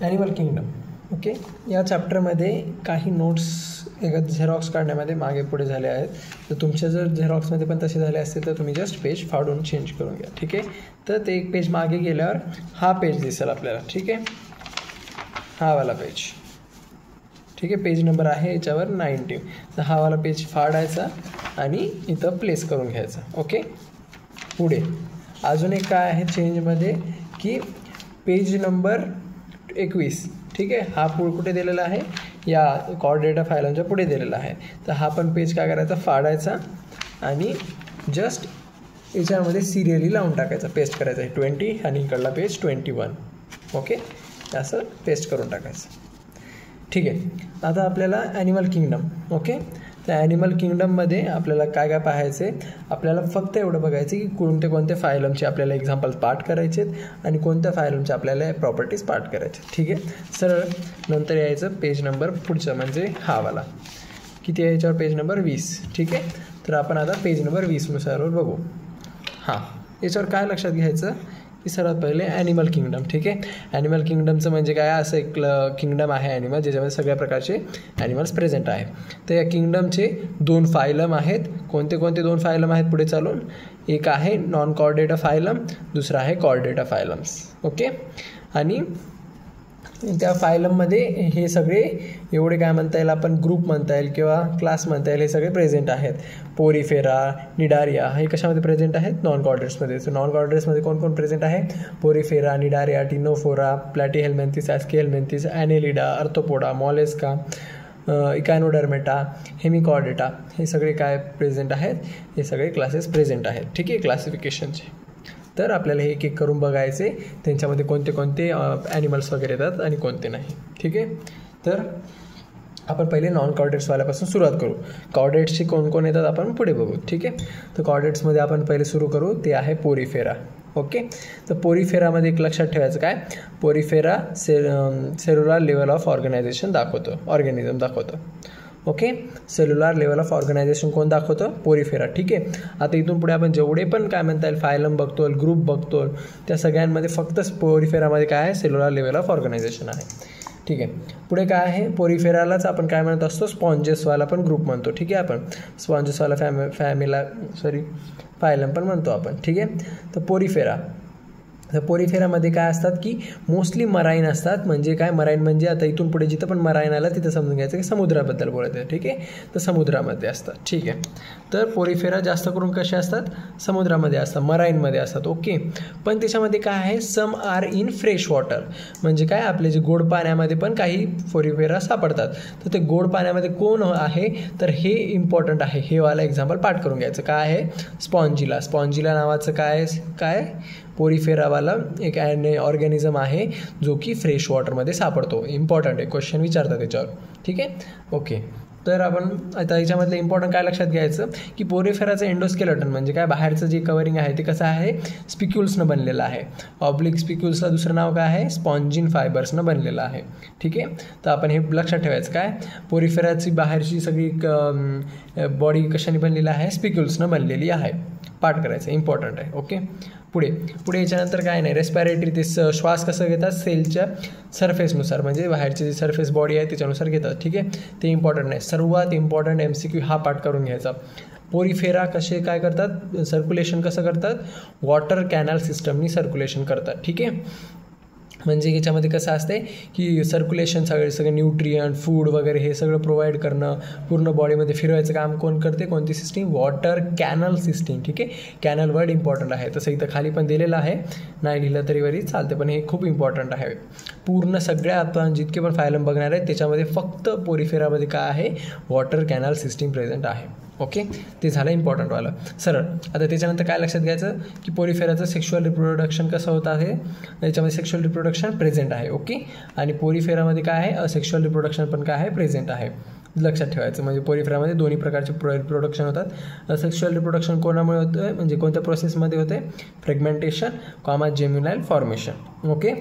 Animal kingdom. Okay, या चॅप्टरमध्ये काही notes एका झेरॉक्स काढण्यामध्ये मागे पुढे झाले आहेत. तर तुमच्या जर झेरॉक्समध्ये पण तसे झाले असतील तर तुम्ही जस्ट पेज फाडून चेंज करून घ्या. ठीक आहे, तर ते एक पेज मागे गेल्यावर हा पेज दिसेल आपल्याला. ठीक आहे, हा वाला पेज. ठीक आहे, पेज नंबर आहे याच्यावर 90. तर हा वाला पेज फाडायचा आणि इथं प्लेस करून घ्यायचा. ओके, पुढे अजून एक काय आहे चेंजमध्ये की पेज नंबर 21. ठीक आहे, हा कुठे दिलेला आहे, या कॉर्डिनेटा फायलांच्या पुढे दिलेला आहे. तर हा पण पेज काय करायचा, फाडायचा आणि जस्ट याच्यामध्ये सिरियली लावून टाकायचा, पेस्ट करायचा आहे 20 आणि इकडला पेज 21. ओके, असं पेस्ट करून टाकायचं. ठीक आहे, आता आपल्याला ॲनिमल किंगडम. ओके, त्या ॲनिमल किंगडममध्ये आपल्याला काय काय पाहायचे, आपल्याला फक्त एवढं बघायचं की कोणते कोणते फायलमचे आपल्याला एक्झाम्पल्स पार्ट करायचे आहेत आणि कोणत्या फायलमचे आपल्याला प्रॉपर्टीज पार्ट करायचे. ठीक आहे, सरळ नंतर यायचं पेज नंबर पुढचं म्हणजे हा वाला किती आहे याच्यावर, पेज नंबर 20. ठीक आहे, तर आपण आता पेज नंबर 20नुसार बघू. हां, याच्यावर काय लक्षात घ्यायचं की सर्वात पहिले ॲनिमल किंगडम. ठीक आहे, ॲनिमल किंगडमचं म्हणजे काय, असं एक किंगडम आहे ॲनिमल ज्याच्यामध्ये सगळ्या प्रकारचे ॲनिमल्स प्रेझेंट आहे. तर या किंगडमचे 2 फायलम आहेत. कोणते कोणते 2 फायलम आहेत पुढे चालून, एक आहे नॉन कॉर्डेटा फायलम, दुसरा आहे कॉर्डेटा फायलम्स. ओके, आणि त्या फायलममध्ये हे सगळे एवढे काय म्हणता येईल, आपण ग्रुप म्हणता येईल किंवा क्लास म्हणता येईल, हे सगळे प्रेझेंट आहेत. पोरीफेरा, निडारिया हे कशामध्ये प्रेझेंट आहेत, नॉन कॉर्डेट्समध्ये. तर नॉन कॉर्डेट्समध्ये कोण कोण प्रेझेंट आहे, porifera, cnidaria, ctenophora, platyhelminthes, aschelminthes, annelida, arthropoda, mollusca, echinodermata, hemichordata हे सगळे काय प्रेझेंट आहेत, हे सगळे क्लासेस प्रेझेंट आहेत. ठीक आहे, क्लासिफिकेशनचे. तर आपल्याला हे एक एक करून बघायचे त्यांच्यामध्ये कोणते कोणते ॲनिमल्स वगैरे येतात आणि कोणते नाही. ठीक आहे, तर आपण पहिले नॉन कॉर्डेट्सवाल्यापासून सुरुवात करू. कॉर्डेट्सचे कोण कोण येतात आपण पुढे बघू. ठीक आहे, तर कॉर्डेट्समध्ये आपण पहिले सुरू करू, ते आहे पोरीफेरा. ओके, तर पोरीफेरामध्ये एक लक्षात ठेवायचं काय, porifera cellular level of organisation organism दाखवतं. Okay, cellular level of organisation कोण दाखवतं, पोरीफेरा. ठीक आहे, आता इथून पुढे आपण जेवढे पण काय म्हणता येईल फायलम बघतो, ग्रुप बघतो, त्या सगळ्यांमध्ये फक्त पोरीफेरामध्ये काय आहे, सेल्युलर लेवल ऑफ ऑर्गनायझेशन आहे. ठीक आहे, पुढे काय आहे, पोरीफेरालाच आपण काय म्हणत असतो, स्पॉन्जेसवाला पण ग्रुप म्हणतो. ठीक आहे, आपण स्पॉन्जेसवाला फायलम पण म्हणतो आपण. ठीक आहे, तर पोरीफेरा, तर पोरीफेरामध्ये काय असतात की मोस्टली मराईन असतात. म्हणजे काय, मराईन म्हणजे आता इथून पुढे जिथं पण मराईन आला तिथं समजून घ्यायचं की समुद्राबद्दल बोलत आहे. ठीक आहे, तर समुद्रामध्ये असतात. ठीक आहे, तर पोरीफेरा जास्त करून कसे असतात, समुद्रामध्ये असतात, मराईनमध्ये असतात. ओके, पण त्याच्यामध्ये काय आहे, some are in fresh water. म्हणजे काय, आपले जे गोड पाण्यामध्ये पण काही पोरीफेरा सापडतात. तर ते गोड पाण्यामध्ये कोण आहे, तर हे इम्पॉर्टंट आहे. हे वाला एक्झाम्पल पाठ करून घ्यायचं. काय आहे, स्पॉन्जिला नावाचं काय पोरीफेरावाला एक ऑर्गॅनिझम आहे जो की फ्रेश वॉटरमध्ये सापडतो. इम्पॉर्टंट आहे, क्वेश्चन विचारतात त्याच्यावर. ठीक आहे, ओके, तर आपण आता याच्यामधलं इम्पॉर्टंट काय लक्षात घ्यायचं की पोरीफेराचं एंडोस्केलेटन म्हणजे काय, बाहेरचं जे कवरिंग आहे ते कसं आहे, स्पिक्युल्सनं बनलेलं आहे. ऑब्लिक स्पिक्युल्सला दुसरं नाव काय आहे, स्पॉन्जिन फायबर्सनं बनलेलं आहे. ठीक आहे, तर आपण हे लक्षात ठेवायचं काय, पोरीफेराची बाहेरची सगळी बॉडी कशाने बनलेली आहे, स्पिक्युल्सनं बनलेली आहे. पाठ करायचं, इम्पॉर्टंट आहे. ओके, पुढे याच्यानंतर काय नाही, रेस्पिरेटरी, ते श्वास कसं घेतात, सेलच्या सरफेसनुसार, म्हणजे बाहेरची जी सरफेस बॉडी आहे त्याच्यानुसार घेतात. ठीक आहे, ते इम्पॉर्टंट नाही. सर्वात इम्पॉर्टंट MCQ हा पाठ करून घ्यायचा. पोरीफेरा कसे काय करतात, सर्क्युलेशन कसं करतात, वॉटर कॅनल सिस्टमनी सर्क्युलेशन करतात. ठीक आहे, म्हणजे याच्यामध्ये कसं असते की सर्क्युलेशन सगळे न्यूट्रियंट, फूड वगैरे हे सगळं प्रोव्हाइड करणं, पूर्ण बॉडीमध्ये फिरवायचं काम कोण करते, कोणती सिस्टीम, वॉटर कॅनल सिस्टीम. ठीक आहे, कॅनल वर्ड इम्पॉर्टंट आहे. तसं इथं खाली पण दिलेलं आहे, नाही लिहिलं तरी वरी चालते, पण हे खूप इम्पॉर्टंट आहे. पूर्ण सगळ्या आपण जितके पण फायलम बघणार आहेत त्याच्यामध्ये फक्त पोरीफेरामध्ये काय आहे, वॉटर कॅनल सिस्टीम प्रेझेंट आहे. ओके, ते झालं इम्पॉर्टंटवालं सरळ. आता त्याच्यानंतर काय लक्षात घ्यायचं की पोरीफेराचं सेक्शुअल रिप्रोडक्शन कसं होतं आहे, याच्यामध्ये सेक्शुअल रिप्रोडक्शन प्रेझेंट आहे. ओके, आणि पोरीफेरामध्ये काय आहे, असेक्शुअल रिप्रोडक्शन पण काय आहे, प्रेझेंट आहे. लक्षात ठेवायचं, म्हणजे पोरीफेरामध्ये दोन्ही प्रकारचे रिप्रोडक्शन होतात. सेक्शुअल रिप्रोडक्शन कोणामुळे होतं, म्हणजे कोणत्या प्रोसेसमध्ये होते, फ्रॅगमेंटेशन, जेम्युनाइल फॉर्मेशन. ओके,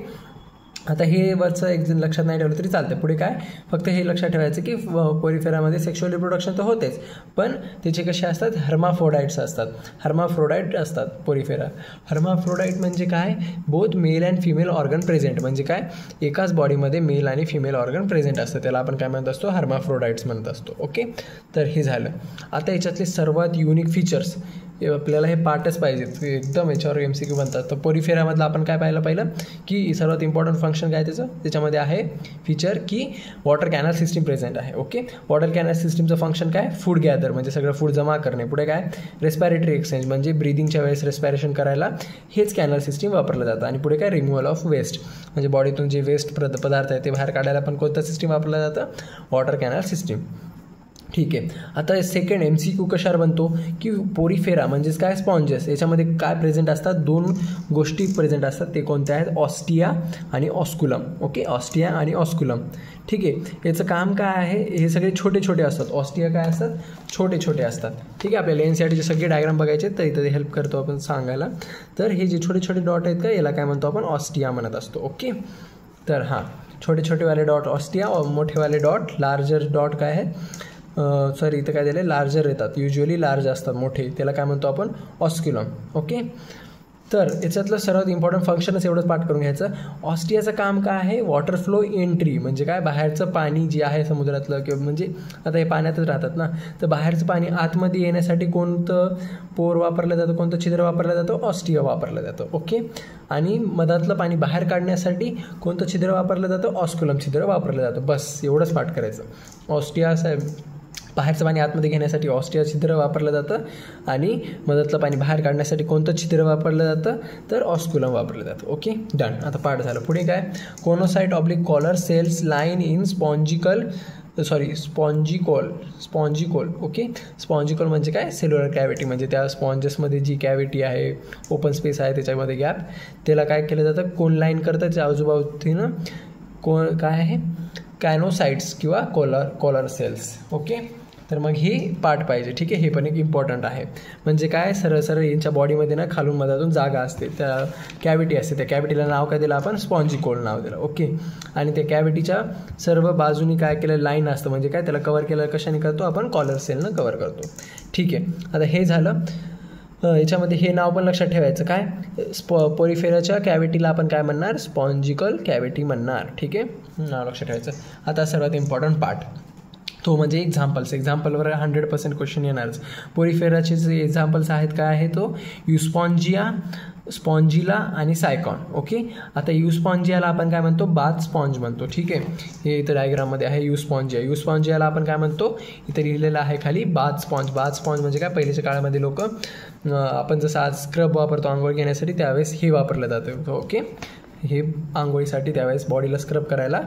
आता हे वरचं एक लक्षात नाही ठेवलं तरी चालतं. पुढे काय, फक्त हे लक्षात ठेवायचं की पोरिफेरामध्ये सेक्शुअल रिप्रोडक्शन तर होतेच, पण त्याचे कसे असतात, हर्माफ्रोडाइट्स असतात. हर्माफ्रोडाइट असतात पोरिफेरा. हर्माफ्रोडाइट म्हणजे काय, both male and female organ present. म्हणजे काय, एकाच बॉडीमध्ये मेल आणि फिमेल ऑर्गन प्रेझेंट असतं, त्याला आपण काय म्हणत असतो, हर्माफ्रोडाइट्स म्हणत असतो. ओके, तर हे झालं. आता याच्यातले सर्वात युनिक फीचर्स, आपल्याला हे पार्टच पाहिजेत, एकदम याच्यावर MCQ बनतात. तर पोरिफेरामधलं आपण काय पाहिलं की सर्वात इम्पॉर्टंट फंक्शन काय त्याच्यामध्ये आहे फीचर की वॉटर कॅनल सिस्टीम प्रेझेंट आहे. ओके, वॉटर कॅनल सिस्टीमचं फंक्शन काय, फूड गॅदर म्हणजे सगळं फूड जमा करणे. पुढे काय, रेस्पिरेटरी एक्सचेंज म्हणजे ब्रिदिंगच्या वेळेस रेस्पिरेशन करायला हेच कॅनल सिस्टीम वापरलं जातं. आणि पुढे काय, रिमूव्हल ऑफ वेस्ट म्हणजे बॉडीतून जे वेस्ट पदार्थ आहे ते बाहेर काढायला पण कोणतं सिस्टीम वापरलं जातं, वॉटर कॅनल सिस्टीम. ठीक आहे. आता सेकंड MCQ कशावर बनतो की पोरिफेरा म्हणजेच काय, स्पॉन्जेस. याच्यामध्ये काय प्रेझेंट असतात, दोन गोष्टी प्रेझेंट असतात. ते कोणत्या आहेत, ऑस्टिया आणि ऑस्कुलम. ओके, ऑस्टिया आणि ऑस्कुलम. ठीक आहे, याचं काम काय आहे, हे सगळे छोटे छोटे असतात. ऑस्टिया काय असतात, छोटे छोटे असतात. ठीक आहे, आपल्याला NCERTचे सगळे डायग्राम बघायचे तर इथं हेल्प करतो आपण सांगायला. तर हे जे छोटे छोटे डॉट आहेत का, याला काय म्हणतो आपण, ऑस्टिया म्हणत असतो. ओके, तर हां, छोटे छोटेवाले डॉट ऑस्टिया, मोठेवाले डॉट, लार्जर डॉट काय आहे, सॉरी इथं काय दिलं, लार्जर येतात, युजली लार्ज असतात मोठे, त्याला काय म्हणतो आपण, ऑस्क्युलम. ओके, तर याच्यातलं सर्वात इम्पॉर्टंट फंक्शनच एवढंच पाठ करून घ्यायचं. ऑस्टियाचं काम काय आहे, वॉटर फ्लो एंट्री म्हणजे काय, बाहेरचं पाणी जे आहे समुद्रातलं किंवा म्हणजे आता हे पाण्यातच राहतात ना, तर बाहेरचं पाणी आतमध्ये येण्यासाठी कोणतं पोर वापरलं जातं, कोणतं छिद्र वापरलं जातं, ऑस्टिया वापरलं जातं. ओके, आणि मधातलं पाणी बाहेर काढण्यासाठी कोणतं छिद्र वापरलं जातं, ऑस्क्युलम छिद्र वापरलं जातं. बस एवढंच पाठ करायचं. ऑस्टिया बाहेरचं पाणी आतमध्ये घेण्यासाठी ऑस्टिया छिद्र वापरलं जातं आणि मधातलं पाणी बाहेर काढण्यासाठी कोणतं छिद्र वापरलं जातं, तर ऑस्क्युलम वापरलं जातं. Okay, done. आता पाठ झालं. पुढे काय, choanocyte oblique collar cells line in spongocoel spongocoel. Okay, spongocoel म्हणजे काय, सेल्युलर कॅव्हिटी म्हणजे त्या स्पॉन्जेसमध्ये जी कॅव्हिटी आहे, ओपन स्पेस आहे त्याच्यामध्ये गॅप, त्याला काय केलं जातं, कोन लाईन करतं त्याच्या आजूबाजूनं काय आहे, कॅनोसाइट्स किंवा कॉलर सेल्स. ओके, तर मग हे पार्ट पाहिजे. ठीक आहे, हे पण एक इम्पॉर्टंट आहे. म्हणजे काय, सरळ यांच्या बॉडीमध्ये ना खालून मधातून जागा असते, त्या कॅव्हिटी असते, त्या कॅव्हिटीला नाव काय दिलं आपण, स्पॉन्जिकोल नाव दिलं. ओके, आणि त्या कॅव्हिटीच्या सर्व बाजूनी काय केलं, लाईन असतं म्हणजे काय, त्याला कवर केलं कशाने करतो आपण, कॉलर सेलनं कवर करतो. ठीक आहे, आता हे झालं. याच्यामध्ये हे नाव पण लक्षात ठेवायचं, काय, पोरिफेराच्या कॅव्हिटीला आपण काय म्हणणार, स्पॉन्जिकल कॅव्हिटी म्हणणार. ठीक आहे, नाव लक्षात ठेवायचं. आता सर्वात इम्पॉर्टंट पार्ट तो म्हणजे एक्झाम्पलवर 100% क्वेश्चन येणारच. पोरिफेराचे जे एक्झाम्पल्स आहेत काय आहे, तो युस्पॉन्जिया, स्पॉन्जिला आणि सायकॉन. ओके, आता युस्पॉन्जियाला आपण काय म्हणतो, बाथ स्पॉन्ज म्हणतो. ठीक आहे, हे इथं डायग्राममध्ये आहे युस्पॉन्जियाला आपण काय म्हणतो, इथं लिहिलेलं आहे खाली बाथ स्पॉन्ज म्हणजे काय, पहिल्याच्या काळामध्ये लोक आपण जसं आज स्क्रब वापरतो आंघोळ घेण्यासाठी, त्यावेळेस हे वापरलं जातं. ओके, हे आंघोळीसाठी त्यावेळेस बॉडीला स्क्रब करायला,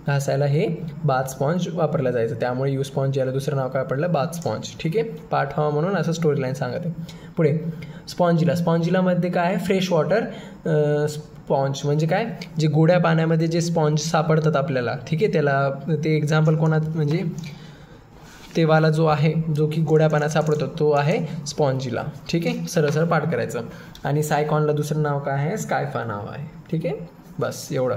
घासायला हे बाथ स्पॉन्ज वापरलं जायचं, त्यामुळे युस्पॉन्जियाला दुसरं नाव काय पडलं, बाथ स्पॉन्ज. ठीक आहे, पाठ व्हावा म्हणून असं स्टोरी लाईन सांगते. पुढे स्पॉन्जिलामध्ये काय आहे, फ्रेश वॉटर स्पॉन्ज म्हणजे काय, जे गोड्या पाण्यामध्ये जे स्पॉन्ज सापडतात आपल्याला. ठीक आहे, त्याला ते एक्झाम्पल कोणात म्हणजे तेवाला जो आहे, जो की गोड्या पाण्यात सापडतो तो आहे स्पॉन्जिला. ठीक आहे, सरळ पाठ करायचं. आणि सायकॉनला दुसरं नाव काय आहे, स्कायफा नाव आहे. ठीक आहे, बस एवढं.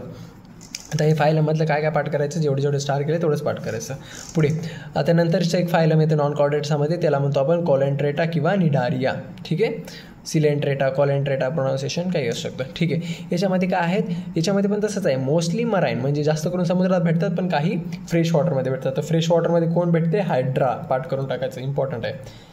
आता हे फायलमधलं काय काय पाठ करायचं, जेवढे स्टार केले तेवढंच पाठ करायचं. पुढे आता नंतरचं एक फायलम येतं नॉन कॉर्डेट्समध्ये, त्याला म्हणतो आपण कॉलेंट्रेटा किंवा निडारिया. ठीक आहे, सिलेंट्रेटा, कॉलेंट्रेटा प्रोनाउन्सिएशन काही असू शकतं. ठीक आहे, याच्यामध्ये काय आहेत, याच्यामध्ये पण तसंच आहे, मोस्टली मराईन म्हणजे जास्त करून समुद्रात भेटतात, पण काही फ्रेश वॉटरमध्ये भेटतात. तर फ्रेश वॉटरमध्ये कोण भेटते, हायड्रा, पाठ करून टाकायचं, इम्पॉर्टंट आहे.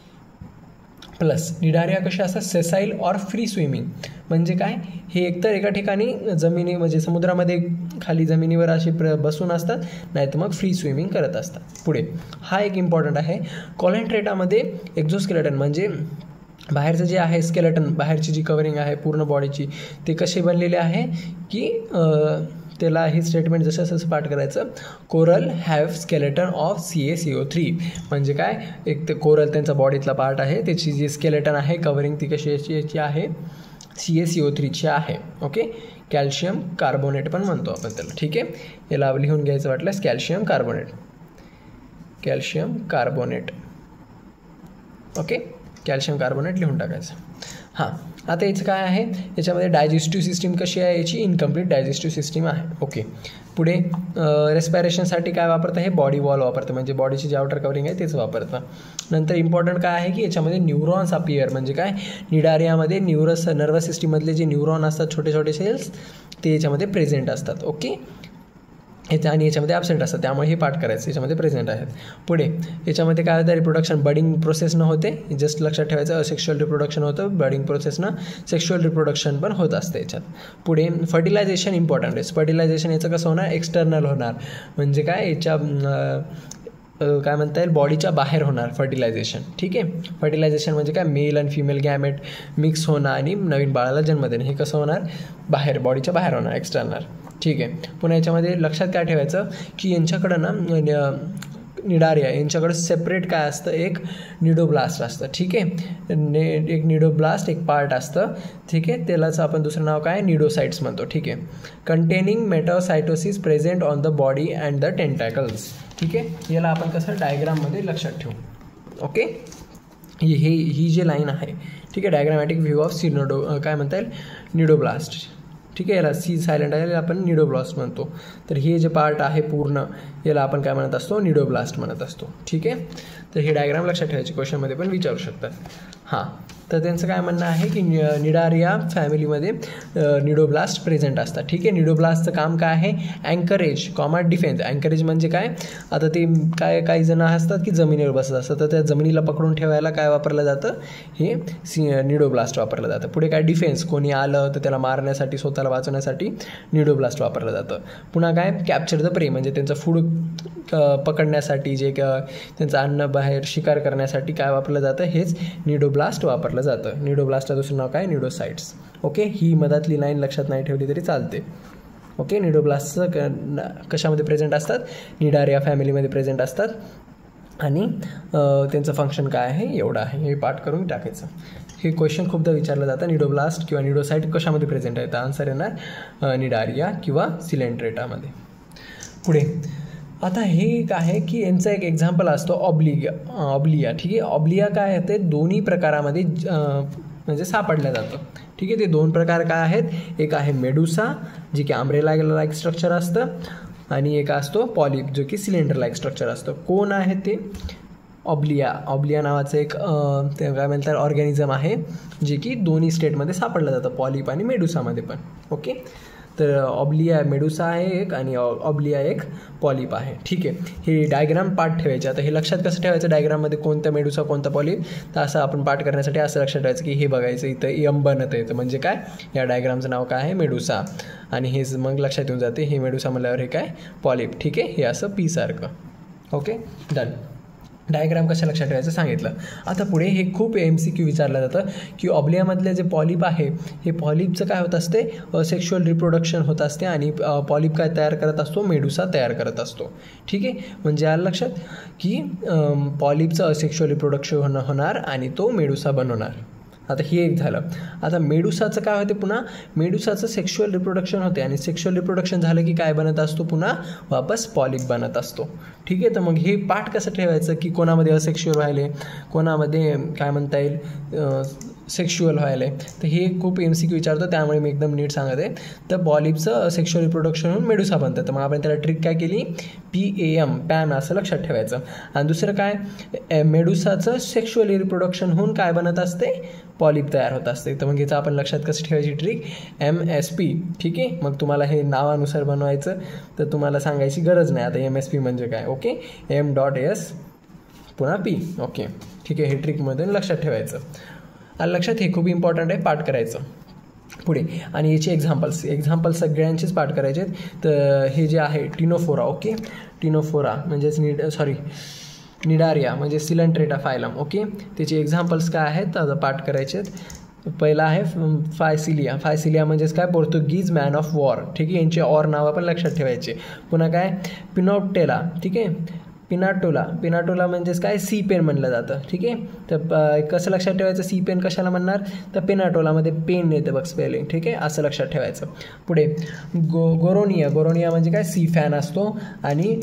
प्लस निडारिया कशा असतात, सेसाईल ऑर फ्री स्विमिंग म्हणजे काय, हे एकतर एका ठिकाणी जमिनी म्हणजे समुद्रामध्ये खाली जमिनीवर असे बसून असतात, नाही तर मग फ्री स्विमिंग करत असतात. पुढे हा एक इम्पॉर्टंट आहे. कॉलेंट्रेटामध्ये एक्झोस्केलेटन म्हणजे बाहेरचं जे आहे स्केलेटन, बाहेरची जी कवरिंग आहे पूर्ण बॉडीची, ते कसे बनलेले आहे की त्याला हे स्टेटमेंट जसं पाठ करायचं, coral have skeleton of CaCO3 म्हणजे काय, एक ते कोरल त्यांचा बॉडीतला पार्ट आहे, त्याची जी स्केलेटन आहे कवरिंग ती कशी याची आहे, CaCO3ची आहे. ओके, कॅल्शियम कार्बोनेट पण म्हणतो आपण त्याला. ठीक आहे, याला लिहून घ्यायचं वाटल्यास calcium carbonate. Okay, calcium carbonate लिहून टाकायचं. हां, आता याचं काय आहे, याच्यामध्ये डायजेस्टिव्ह सिस्टीम कशी आहे, याची इनकम्प्लीट डायजेस्टिव्ह सिस्टीम आहे. ओके, पुढे रेस्पिरेशनसाठी काय वापरतं, हे बॉडी वॉल वापरतं, म्हणजे बॉडीची जे आउटर कवरिंग आहे तेच वापरतं. नंतर इम्पॉर्टंट काय आहे की याच्यामध्ये न्यूरॉन्स अपियर, म्हणजे काय, निडारियामध्ये नर्वस सिस्टीममधले जे न्यूरॉन असतात, छोटे छोटे सेल्स, ते याच्यामध्ये प्रेझेंट असतात. ओके, आणि याच्यामध्ये ॲबसेंट असतात, त्यामुळे हे पार्ट करायचं, याच्यामध्ये प्रेझेंट आहेत. पुढे याच्यामध्ये काय होतं, रिप्रोडक्शन बडिंग प्रोसेसनं होते, जस्ट लक्षात ठेवायचं, सेक्शुअल रिप्रोडक्शन होतं, बडिंग प्रोसेसनं सेक्शुअल रिप्रोडक्शन पण होत असते याच्यात. पुढे फर्टिलायझेशन इम्पॉर्टंट आहे. फर्टिलायझेशन याचं कसं होणार, एक्सटर्नल होणार, म्हणजे काय, याच्या काय म्हणता येईल, बॉडीच्या बाहेर होणार फर्टिलायझेशन. ठीक आहे, फर्टिलायझेशन म्हणजे काय, मेल आणि फिमेल गॅमेट मिक्स होणं आणि नवीन बाळाला जन्म देणं, हे कसं होणार, बाहेर, बॉडीच्या बाहेर होणार, एक्सटर्नल. ठीक आहे, पुन्हा याच्यामध्ये लक्षात काय ठेवायचं की यांच्याकडं ना निडारिया यांच्याकडं सेपरेट काय असतं, एक निडोब्लास्ट असतं. ठीक आहे, एक निडोब्लास्ट एक पार्ट असतं. ठीक आहे, त्यालाच आपण दुसरं नाव काय, निडोसाइट्स म्हणतो. ठीक आहे, कंटेनिंग मेटासायटोसिस present on the body and the tentacles. ठीक आहे, याला आपण कसं डायग्राममध्ये लक्षात ठेवू. ओके, ही जी लाईन आहे, ठीक आहे, डायग्रामॅटिक व्ह्यू ऑफ काय म्हणता येईल, निडोब्लास्ट. ठीक आहे, याला सी सायलेंट आहे, याला आपण निडोब्लास्ट म्हणतो. तर हे जे पार्ट आहे पूर्ण, याला आपण काय म्हणत असतो, निडोब्लास्ट म्हणत असतो. ठीक आहे, तर हे डायग्राम लक्षात ठेवायची, क्वेश्चनमध्ये पण विचारू शकतात. हां, तर त्यांचं काय म्हणणं आहे की निडारिया फॅमिलीमध्ये निडोब्लास्ट प्रेझेंट असतात. ठीक आहे, निडोब्लास्टचं काम काय आहे, अँकरेज डिफेन्स. अँकरेज म्हणजे काय, आता ते काही जण असतात की जमिनीवर बसत असतात, तर त्या जमिनीला पकडून ठेवायला काय वापरलं जातं, हे निडोब्लास्ट वापरलं जातं. पुढे काय, डिफेन्स, कोणी आलं तर त्याला मारण्यासाठी, स्वतःला वाचवण्यासाठी निडोब्लास्ट वापरलं जातं. पुन्हा काय, कॅप्चर द प्रे, म्हणजे त्यांचं फूड पकडण्यासाठी, जे त्यांचं अन्न बाहेर शिकार करण्यासाठी काय वापरलं जातं, हेच निडोब्लास्ट वापरलं जातं. निडोब्लास्टचं दुसरं नाव काय, निडोसाइट्स. ओके, ही मधातली लाईन लक्षात नाही ठेवली तरी चालते. ओके, निडोब्लास्टचं कशामध्ये प्रेझेंट असतात, निडारिया फॅमिलीमध्ये प्रेझेंट असतात, आणि त्यांचं फंक्शन काय आहे एवढं आहे, हे पाठ करून टाकायचं. हे क्वेश्चन खूपदा विचारलं जातं, निडोब्लास्ट किंवा निडोसाइट कशामध्ये प्रेझेंट आहे, तर आन्सर येणार निडारिया किंवा सिलेंट्रेटामध्ये. पुढे आता हे काय आहे की यांचा एक एक्झाम्पल असतो ऑब्लिया. ठीक आहे, ऑब्लिया काय आहे, ते दोन्ही प्रकारामध्ये म्हणजे सापडलं जातं. ठीक आहे, ते दोन प्रकार काय आहेत, एक आहे मेडुसा, जे की आंब्रेला लाईक स्ट्रक्चर असतं, आणि एक असतो पॉलिप, जो की सिलेंडर लाईक स्ट्रक्चर असतं. कोण आहे ते, ऑब्लिया नावाचं एक ते काय म्हणतात ऑर्गॅनिझम आहे, जे की दोन्ही स्टेटमध्ये सापडलं जातं, पॉलिप आणि मेडुसामध्ये पण. ओके, तर ऑब्लिया मेडुसा आहे एक, आणि ऑब्लिया एक पॉलिप आहे. ठीक आहे, हे डायग्राम पाठ ठेवायचे. आता हे लक्षात कसं ठेवायचं, डायग्राममध्ये कोणतं मेडुसा कोणता पॉलिप, तर असं आपण पाठ करण्यासाठी असं लक्षात ठेवायचं की हे बघायचं, इथं एम बनत येतं, म्हणजे काय, या डायग्रामचं नाव काय आहे, मेडुसा, आणि हे मग लक्षात येऊन जाते, हे मेडुसा म्हणल्यावर हे काय, पॉलिप. ठीक आहे, हे असं पी सारखं. Okay, done. डायग्राम कशा लक्षात ठेवायचं सांगितलं. आता पुढे हे खूप MCQ विचारलं जातं की ऑब्लियामधले जे पॉलिप आहे, हे पॉलिपचं काय होत असते, सेक्शुअल रिप्रोडक्शन होत असते, आणि पॉलिप काय तयार करत असतो, मेडुसा तयार करत असतो. ठीक आहे, म्हणजे आलं लक्षात की पॉलिपचं असेक्शुअल रिप्रोडक्शन होणार आणि तो मेडुसा बनवणार. आता हे एक झालं. आता मेडुसाचं काय होते, पुन्हा मेडुसाचं सेक्शुअल रिप्रोडक्शन होते, आणि सेक्शुअल रिप्रोडक्शन झालं की काय बनत असतो, पुन्हा वापस पॉलिप बनत असतो. ठीक आहे, तर मग हे पाठ कसं ठेवायचं की कोणामध्ये असेक्शुअल व्हायले, कोणामध्ये काय म्हणता येईल सेक्शुअल व्हायला आहे, तर हे खूप MCQ विचारतो, त्यामुळे मी एकदम नीट सांगत आहे. तर पॉलिपचं सेक्शुअल रिप्रोडक्शन होऊन मेडुसा बनतं, तर मग आपण त्याला ट्रिक काय केली, पॅम असं लक्षात ठेवायचं. आणि दुसरं काय, मेडुसाचं सेक्शुअल रिप्रोडक्शन होऊन काय बनत असते, पॉलिप तयार होत असते. तर मग याचं आपण लक्षात कसं ठेवायची ट्रिक, MSP. ठीक आहे, मग तुम्हाला हे नावानुसार बनवायचं, तर तुम्हाला सांगायची गरज नाही. आता MSP म्हणजे काय, ओके, M.S पुन्हा P. ओके, ठीक आहे, हे ट्रिकमधून लक्षात ठेवायचं. आणि लक्षात, हे खूप इम्पॉर्टंट आहे, पाठ करायचं. पुढे आणि याचे एक्झाम्पल सगळ्यांचेच पाठ करायचे. तर हे जे आहे टिनोफोरा, ओके, टिनोफोरा म्हणजेच निडारिया म्हणजे सिलेंट्रेटा फायलम. ओके, त्याचे एक्झाम्पल्स काय आहेत आता पाठ करायचे. पहिला आहे फायसिलिया म्हणजेच काय, पोर्तुगीज मॅन ऑफ वॉर. ठीक आहे, यांचे ऑर नावं पण लक्षात ठेवायचे. पुन्हा काय, पिनॉप्टेला. ठीक आहे, पिनाटोला म्हणजेच काय, सी पेन म्हणलं जातं. ठीक आहे, तर कसं लक्षात ठेवायचं, सी पेन कशाला म्हणणार, तर पिनाटोलामध्ये पेन येतं बघ स्पेलिंग. ठीक आहे, असं लक्षात ठेवायचं. पुढे गोरोनिया म्हणजे काय, सी फॅन असतो. आणि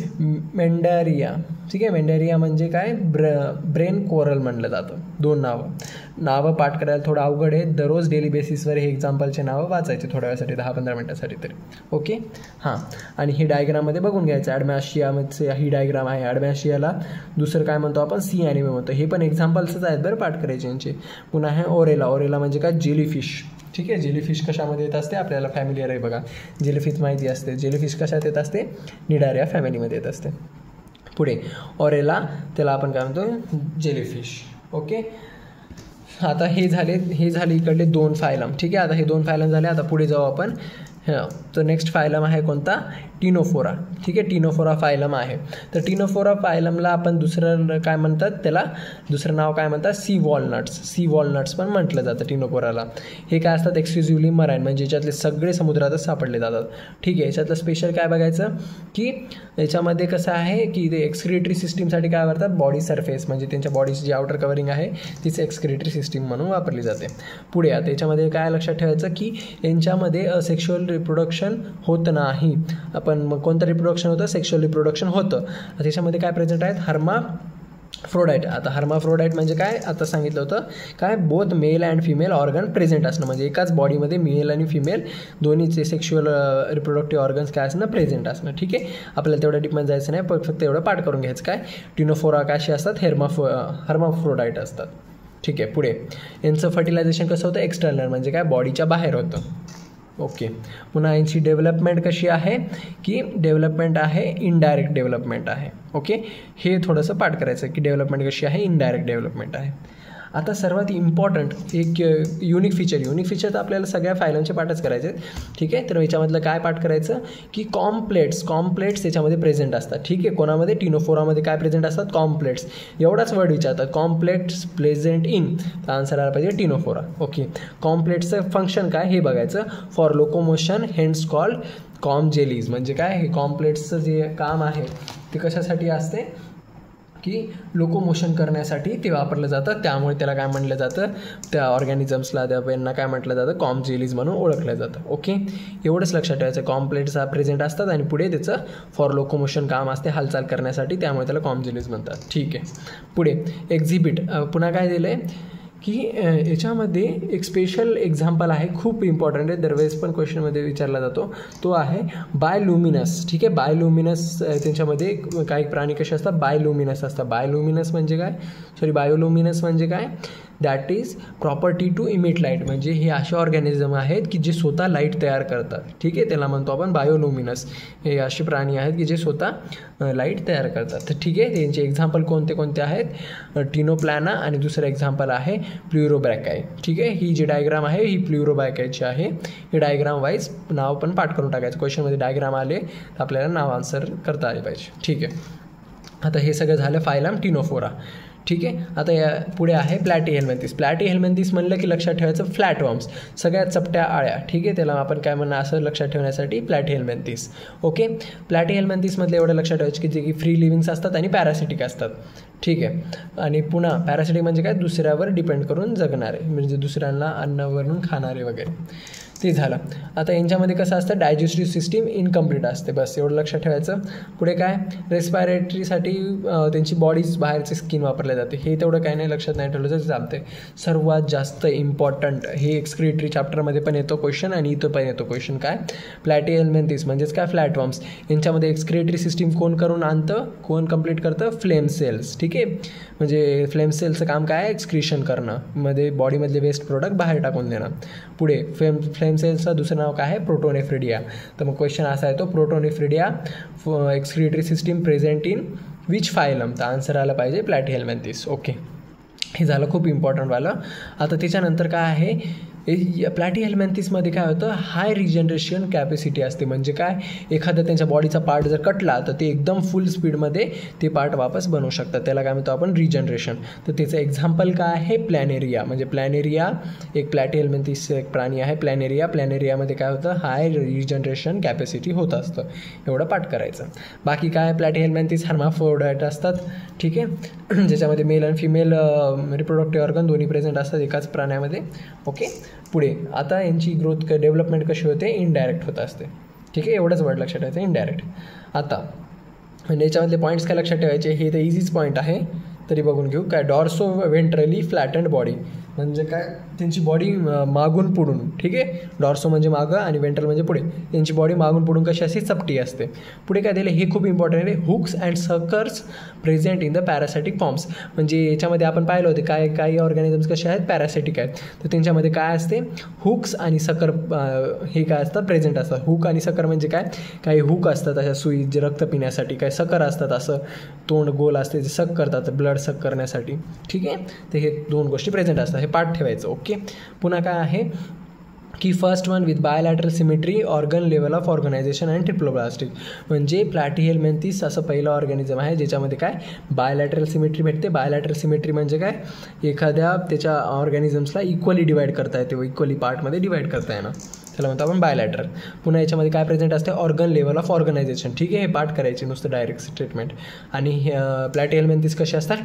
मेंडेरिया. ठीक आहे, मेंडेरिया म्हणजे काय, ब्रेन कोरल म्हणलं जातं. दोन नावं. नावं पाठ करायला थोडं अवघड आहे, दररोज डेली बेसिसवर हे एक्झाम्पलचे नावं वाचायचे थोड्या वेळासाठी, 10-15 मिनटासाठी तरी. ओके हां. आणि ही डायग्राममध्ये बघून घ्यायचं. ॲडमॅशियामध्ये ही डायग्राम आहे. ॲडमॅशियाला दुसरं काय म्हणतो आपण, सी ॲनिमे म्हणतो. हे पण एक्झाम्पल्सच आहेत बरं पाठ करायचे यांचे. पुन्हा आहे ओरेला. ओरेला म्हणजे काय, जेलीफिश. ठीक आहे, जेलीफिश कशामध्ये येत असते आपल्याला फॅमिलियर आहे बघा, जेलीफिश माहिती असते. जेलीफिश कशात येत असते, निडारिया फॅमिलीमध्ये येत असते. पुढे ओरेला, त्याला आपण काय म्हणतो, जेलीफिश. ओके, आता हे झाले इकडले 2 फायलम. ठीक आहे, आता हे 2 फायलम झाले. आता पुढे जाऊ आपण. तर नेक्स्ट फायलम आहे कोणता, टिनोफोरा. ठीक आहे, टिनोफोरा फायलम आहे. तर टिनोफोरा फायलमला आपण दुसरं काय म्हणतात, त्याला दुसरं नाव काय म्हणतात, सी वॉलनट्स. सी वॉलनट्स पण म्हटलं जातं टिनोफोराला. हे काय असतात, एक्सक्लुझिव्हली मराईन, म्हणजे याच्यातले सगळे समुद्रातच सापडले जातात. ठीक आहे, याच्यातलं स्पेशल काय बघायचं की याच्यामध्ये कसं आहे की ते एक्सक्रिटरी सिस्टीमसाठी काय करतात, बॉडी सरफेस म्हणजे त्यांच्या बॉडीची जी आउटर कव्हरिंग आहे तीच एक्सक्रिटरी सिस्टीम म्हणून वापरली जाते. पुढे आता याच्यामध्ये काय लक्षात ठेवायचं की यांच्यामध्ये असेक्शुअल रिप्रोडक्शन होत नाही. आपण मग कोणतं रिप्रोडक्शन होतं, सेक्शुअल रिप्रोडक्शन होतं. त्याच्यामध्ये काय प्रेझेंट आहेत, हर्माफ्रोडाईट. आता हर्माफ्रोडाईट म्हणजे काय, आता सांगितलं होतं काय, both male and female organ present असणं, म्हणजे एकाच बॉडीमध्ये मेल आणि फिमेल दोन्हीचे सेक्शुअल रिप्रोडक्टिव्ह ऑर्गन्स काय असणं, प्रेझेंट असणं. ठीक आहे, आपल्याला तेवढं डीपमध्ये जायचं नाही, पण फक्त एवढं पाठ करून घ्यायचं. काय, टिनोफोरा कसे असतात, हर्माफ्रोडाईट असतात. ठीक आहे, पुढे यांचं फर्टिलायझेशन कसं होतं, एक्सटर्नल म्हणजे काय, बॉडीच्या बाहेर होतं. ओके, पुन्हा यांची डेव्हलपमेंट कशी आहे की डेव्हलपमेंट आहे, इनडायरेक्ट डेव्हलपमेंट आहे. ओके, हे थोडंसं पाठ करायचं की डेव्हलपमेंट कशी आहे, इनडायरेक्ट डेव्हलपमेंट आहे. आता सर्वात इम्पॉर्टंट एक युनिक फीचर तर आपल्याला सगळ्या फायलांचे पाठच करायचे आहेत. ठीक आहे, तर याच्यामधलं काय पाठ करायचं की कॉम्प्लेट्स याच्यामध्ये प्रेझेंट असतात. ठीक आहे, कोणामध्ये, टिनोफोरामध्ये काय प्रेझेंट असतात, कॉम्प्लेट्स. एवढाच वर्ड विचारतात, कॉम्प्लेट्स प्रेझेंट इन, तर आन्सर आला पाहिजे टिनोफोरा. ओके, कॉम्प्लेट्सचं फंक्शन काय हे बघायचं. For locomotion hence called comb jellies, म्हणजे काय, हे कॉम्प्लेट्सचं जे काम आहे ते कशासाठी असते की लोकोमोशन करण्यासाठी ते वापरलं जातं. त्यामुळे त्याला काय म्हटलं जातं, त्या ऑर्गॅनिझम्सला, त्या यांना काय म्हटलं जातं, कॉम जेलीज म्हणून ओळखलं जातं. ओके, एवढंच लक्षात ठेवायचं. कॉम्प्लेट्स प्रेझेंट असतात आणि पुढे त्याचं फॉर लोकोमोशन काम असते, हालचाल करण्यासाठी, त्यामुळे त्याला कॉम जेलीज म्हणतात. ठीक आहे, पुढे एक्झिबिट. पुन्हा काय दिलं आहे की याच्यामध्ये एक स्पेशल एक्झाम्पल आहे, खूप इम्पॉर्टंट आहे, दरवेळेस पण क्वेश्चनमध्ये विचारला जातो. तो आहे बायलुमिनस. ठीक आहे, बायलुमिनस त्यांच्यामध्ये काही प्राणी कसे असतात, बायलुमिनस असतात. बायलुमिनस म्हणजे काय, that is property to emit light, म्हणजे हे असे ऑर्गॅनिझम आहेत की जे स्वतः लाईट तयार करतात. ठीक आहे, त्याला म्हणतो आपण बायोलुमिनस. हे असे प्राणी आहेत की जे स्वतः लाईट तयार करतात. तर ठीक आहे, त्यांचे एक्झाम्पल कोणते आहेत, टिनोप्लॅना आणि दुसरं एक्झाम्पल आहे प्ल्युरोब्रॅकाय. ठीक आहे, ही जी डायग्राम आहे ही प्ल्युरोब्रॅकायची आहे. ही डायग्राम वाईज नाव पण पाठ करून टाकायचं. क्वेश्चनमध्ये डायग्राम आले तर आपल्याला नाव आन्सर करता आले पाहिजे. ठीक आहे, आता हे सगळं झालं फायलम टिनोफोरा. ठीक आहे, आता या पुढे आहे प्लॅटीहेल्मिंथिस. प्लॅटीहेल्मिंथिस म्हणलं की लक्षात ठेवायचं फ्लॅटवर्म्स, सगळ्यात चपट्या आळ्या. ठीक आहे, त्याला आपण काय म्हणणं असं लक्षात ठेवण्यासाठी प्लॅटीहेल्मिंथिस. ओके, प्लॅटीहेल्मिंथिसमधलं एवढं लक्षात ठेवायचं की जे की फ्री लिव्हिंग्स असतात आणि पॅरासिटिक असतात. ठीक आहे, आणि पुन्हा पॅरासिटिक म्हणजे काय, दुसऱ्यावर डिपेंड करून जगणारे, म्हणजे दुसऱ्यांना अन्नावरून खाणारे वगैरे. ते झालं. आता यांच्यामध्ये कसं असतं, डायजेस्टिव्ह सिस्टीम इनकम्प्लीट असते, बस एवढं लक्षात ठेवायचं. पुढे काय, रेस्पायरेटरीसाठी त्यांची बॉडीज बाहेरची स्किन वापरल्या जाते, हे तेवढं काही नाही लक्षात नाही ठेवलं तर चालते. सर्वात जास्त इम्पॉर्टंट हे एक्सक्रिटरी चॅप्टरमध्ये पण येतो क्वेश्चन आणि इथं पण येतो क्वेश्चन. काय, प्लॅटीहेल्मिंथिस म्हणजेच काय, फ्लॅटवर्म्स. यांच्यामध्ये एक्सक्रिटरी सिस्टीम कोण करून आणतं, कोण कंप्लीट करतं, फ्लेम सेल्स. ठीक आहे, म्हणजे फ्लेम सेल्सचं काम काय, एक्सक्रिशन करणं, मध्ये बॉडीमधले वेस्ट प्रोडक्ट बाहेर टाकून देणं. पुढे फ्लेम सेल्सचं दुसरं नाव काय आहे, प्रोटोनेफ्रिडिया. तर मग क्वेश्चन असा आहे तो, protonephridia excretory system present in which phylum, तर आन्सर आला पाहिजे प्लॅटीहेल्मिंथिस. ओके, हे झालं खूप इम्पॉर्टंटवालं. आता त्याच्यानंतर काय आहे, प्लॅटीहेल्मिंथिसमध्ये काय होतं, हाय रिजनरेशन कॅपॅसिटी असते. म्हणजे काय, एखादा त्यांच्या बॉडीचा पार्ट जर कटला तर ते एकदम फुल स्पीडमध्ये ते पार्ट वापस बनवू शकतात, त्याला काय म्हणतो आपण, रिजनरेशन. तर त्याचं एक्झाम्पल काय आहे, प्लॅनेरिया. म्हणजे प्लॅनेरिया एक प्लॅटीहेल्मिंथिस एक प्राणी आहे, प्लॅनेरियामध्ये काय होतं, हाय रिजनरेशन कॅपॅसिटी होत असतं. एवढं पाठ करायचं. बाकी काय, प्लॅटीहेल्मिंथिस हर्माफ्रोडाईट असतात. ठीक आहे, ज्याच्यामध्ये मेल आणि फिमेल रिप्रोडक्टिव्ह ऑर्गन दोन्ही प्रेझेंट असतात एकाच प्राण्यामध्ये. ओके, पुढे आता यांची ग्रोथ डेव्हलपमेंट कशी होते, इनडायरेक्ट होत असते. ठीक आहे, एवढंच वर्ड लक्षात ठेवायचं, इनडायरेक्ट. आता म्हणजे याच्यामधले पॉईंट्स काय लक्षात ठेवायचे, हे तर इझीच पॉईंट आहे तरी बघून घेऊ. काय, डॉर्सो वेंट्रली फ्लॅटन्ड बॉडी. म्हणजे काय, त्यांची बॉडी मागून पुढून, ठीक आहे, डॉर्सो म्हणजे मागं आणि वेंट्रल म्हणजे पुढे, त्यांची बॉडी मागून पुढून कशी असते, चपटी असते. पुढे काय दिलं, हे खूप इम्पॉर्टंट आहे, hooks and suckers present in the parasitic forms. म्हणजे याच्यामध्ये आपण पाहिलं होते काही ऑर्गॅनिझम्स कसे आहेत, पॅरासायटिक आहेत, तर त्यांच्यामध्ये काय असते, हुक्स आणि सकर हे काय असतात, प्रेझेंट असतात. हुक आणि सकर म्हणजे काय, काही हुक असतात अशा सुई जे रक्त पिण्यासाठी, काही सकर असतात असं तोंड गोल असते जे सक करतात, ब्लड सक करण्यासाठी, ठीक आहे. तर हे दोन गोष्टी प्रेझेंट असतात, हे पाठ ठेवायचं. ओके. पुन्हा काय आहे की first one with bilateral symmetry, organ level of organisation and triploblastic. म्हणजे प्लॅटीहेल्मिंथिस असं पहिलं ऑर्गॅनिझम आहे ज्याच्यामध्ये काय बायलॅटरल सिमेट्री भेटते. बायलॅटरल सिमेट्री म्हणजे काय, एखाद्या त्याच्या ऑर्गॅनिझम्सला इक्वली डिवाईड करता येते, इक्वली पार्टमध्ये डिवाईड करता येणं, त्याला म्हणतो आपण बायलॅटरल. पुन्हा याच्यामध्ये काय प्रेझेंट असते, ऑर्गन लेवल ऑफ ऑर्गनायझेशन, ठीक आहे, हे पाठ करायचे नुसतं डायरेक्ट स्टेटमेंट. आणि प्लॅटीहेल्मिंथिस कसे असतात,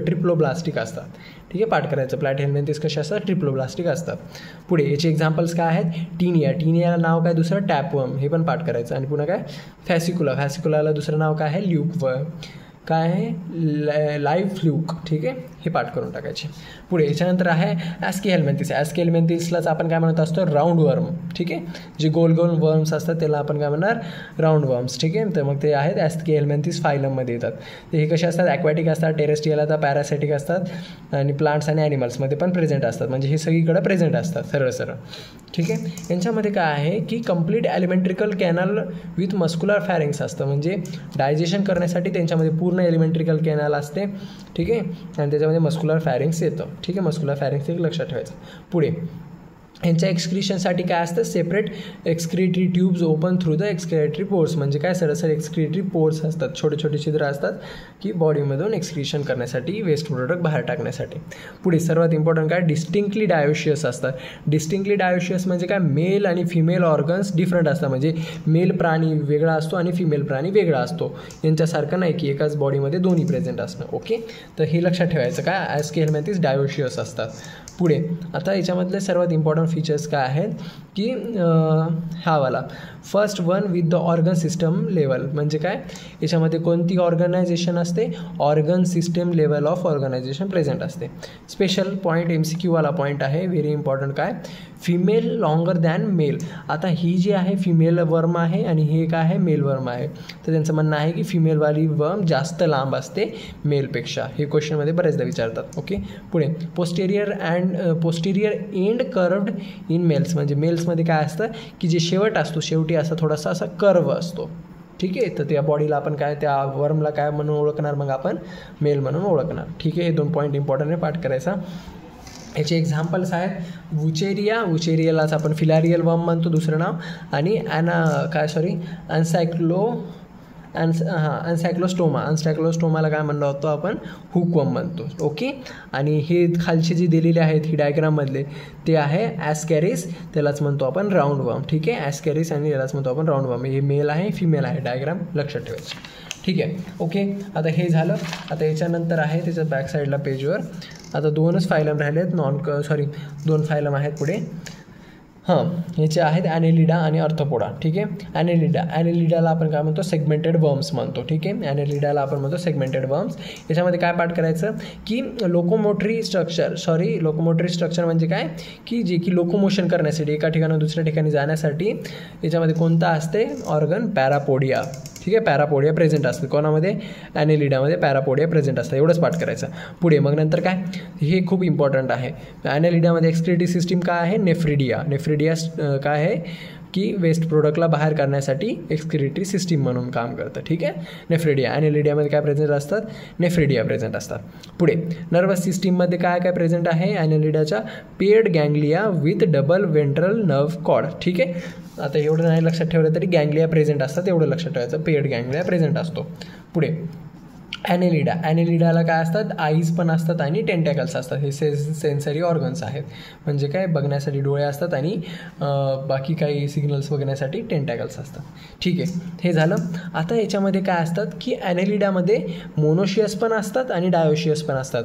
ट्रिप्लोब्लास्टिक असतात, ठीक आहे, पाठ करायचं. प्लॅटीहेल्मिंथिस कसे असतात, ट्रिप्लोब्लास्टिक असतात. पुढे याचे एक्झाम्पल्स काय आहेत, टीनिया, टीनियाला नाव काय दुसरं, टॅपवर्म, हे पण पाठ करायचं. आणि पुन्हा काय फॅसिकुला, फॅसिकुलाला दुसरं नाव काय आहे, ल्यूकवर्म, काय आहे लाईव्ह फ्लूक, ठीक आहे, हे पाठ करून टाकायचे. पुढे याच्यानंतर आहे ॲस्कीहेल्मिंथिस. ॲस्कीहेल्मिंथिसलाच आपण काय म्हणत असतो, राऊंड वर्म, ठीक आहे, जे गोल गोल वर्म्स असतात त्याला आपण काय म्हणणार, राऊंड वर्म्स, ठीक आहे. तर मग ते आहेत ॲस्कीहेल्मिंथिस फायलममध्ये येतात. तर हे कसे असतात, ॲक्वॅटिक असतात, टेरेस्ट्रियल असतात, पॅरासायटिक असतात आणि प्लांट्स आणि ॲनिमल्समध्ये पण प्रेझेंट असतात. म्हणजे हे सगळीकडे प्रेझेंट असतात सरळ सरळ, ठीक आहे. यांच्यामध्ये काय आहे की complete alimentary canal with muscular pharynx असतं. म्हणजे डायजेशन करण्यासाठी त्यांच्यामध्ये पूर्ण एलिमेंट्रिकल कॅनल असते, ठीक आहे, आणि त्याच्यामध्ये मस्क्युलर फॅरिंग्स येतं, ठीक आहे. मस्क्युलर फॅरिंग्स एक लक्षात ठेवायचं. पुढे यांच्या एक्सक्रिशनसाठी काय असतं, separate excretory tubes open through the excretory pores. म्हणजे काय, सरसर एक्सक्रिटरी पोर्स असतात, छोटे छोटे छिद्र असतात की बॉडीमधून एक्सक्रिशन करण्यासाठी, वेस्ट प्रोडक्ट बाहेर टाकण्यासाठी. पुढे सर्वात इम्पॉर्टंट काय, डिस्टिंक्टली डायोशियस असतात. डिस्टिंक्टली डायोशियस म्हणजे काय, मेल आणि फिमेल ऑर्गन्स डिफरंट असतात. म्हणजे मेल प्राणी वेगळा असतो आणि फिमेल प्राणी वेगळा असतो. यांच्यासारखं नाही की एकाच बॉडीमध्ये दोन्ही प्रेझेंट असणं. ओके, तर हे लक्षात ठेवायचं काय, ॲस्कीहेल्मिंथिस डायोशियस असतात. पुढे आता याच्यामधले सर्वात इम्पॉर्टंट फीचर्स काय आहेत की हा वाला first one with the organ system level. म्हणजे काय, याच्यामध्ये कोणती ऑर्गनायझेशन असते, organ system level of organisation present असते. स्पेशल पॉईंट MCQ वाला पॉईंट आहे, व्हेरी इम्पॉर्टंट. काय, फिमेल लॉंगर दॅन मेल. आता ही जी आहे फिमेल वर्म आहे आणि हे काय आहे, मेल वर्म आहे. तर त्यांचं म्हणणं आहे की फिमेलवाली वर्म जास्त लांब असते मेलपेक्षा. हे क्वेश्चनमध्ये बरेचदा विचारतात. ओके. पुढे posterior end curved in males. म्हणजे मेल्समध्ये काय असतं की जे शेवट असतो, शेवटी असा थोडासा असा कर्व असतो, ठीक आहे. तर त्या बॉडीला आपण काय, त्या वर्मला काय म्हणून ओळखणार, मग आपण मेल म्हणून ओळखणार, ठीक आहे. हे दोन पॉईंट इम्पॉर्टंट आहे, पाठ करायचा. याचे एक्झाम्पल्स आहेत वुचेरिया, वुचेरियालाच आपण फिलारियल वर्म म्हणतो दुसरं नाव, आणि अनसायक्लोस्टोमाला काय म्हणलं होतं आपण, हुकवर्म म्हणतो. ओके. आणि हे खालचे जे दिलेले आहेत ही डायग्राममधले ते आहे ॲस्कॅरिस, त्यालाच म्हणतो आपण राऊंड वर्म, ठीक आहे. ॲस्कॅरिस आणि यालाच म्हणतो आपण राऊंड वर्म. हे मेल आहे, फिमेल आहे, डायग्राम लक्षात ठेवायचं, ठीक आहे. ओके, आता हे झालं. आता याच्यानंतर आहे त्याच्या बॅक साईडला पेजवर आता दोनच फायलम राहिले आहेत, दोन फायलम आहेत पुढे. याचे आहेत ॲनेलिडा आणि अर्थोपोडा, ठीक आहे. ॲनेलिडाला आपण काय म्हणतो, सेगमेंटेड वर्म्स म्हणतो, ठीक आहे. ॲनेलिडाला आपण म्हणतो सेगमेंटेड वर्म्स. याच्यामध्ये काय पाठ करायचं की लोकोमोटरी स्ट्रक्चर म्हणजे काय की जे की लोकोमोशन करण्यासाठी, एका ठिकाणी दुसऱ्या ठिकाणी जाण्यासाठी याच्यामध्ये कोणता असते, ऑर्गन, पॅरापोडिया, ठीक आहे. पॅरापोडिया प्रेझेंट असते कोणामध्ये, ॲनेलिडामध्ये पॅरापोडिया प्रेझेंट असतं. एवढंच पाठ करायचं. पुढे मग नंतर काय, हे खूप इम्पॉर्टंट आहे. ॲनेलिडामध्ये एक्सक्रिटरी सिस्टीम काय आहे, नेफ्रिडिया काय आहे की वेस्ट प्रोडक्टला बाहेर करण्यासाठी एक्सक्रिटरी सिस्टीम म्हणून काम करतं, ठीक आहे. नेफ्रिडिया. ॲनेलिडियामध्ये काय प्रेझेंट असतात, नेफ्रिडिया प्रेझेंट असतात. पुढे नर्वस सिस्टीममध्ये काय काय प्रेझेंट आहे ॲनेलिडाच्या, paired ganglia with double ventral nerve cord, ठीक आहे. आता एवढं नाही लक्षात ठेवलं तरी गँग्लिया प्रेझेंट असतात, एवढं लक्षात ठेवायचं, पेड गँग्लिया प्रेझेंट असतो. पुढे ॲनेलिडाला काय असतात, आईज पण असतात आणि टेंटॅकल्स असतात. हे सेन्सरी ऑर्गन्स आहेत. म्हणजे काय, बघण्यासाठी डोळे असतात आणि बाकी काही सिग्नल्स बघण्यासाठी टेंटॅकल्स असतात, ठीक आहे. हे झालं. आता याच्यामध्ये काय असतात की ॲनेलिडामध्ये मोनोशियस पण असतात आणि डायोशियस पण असतात.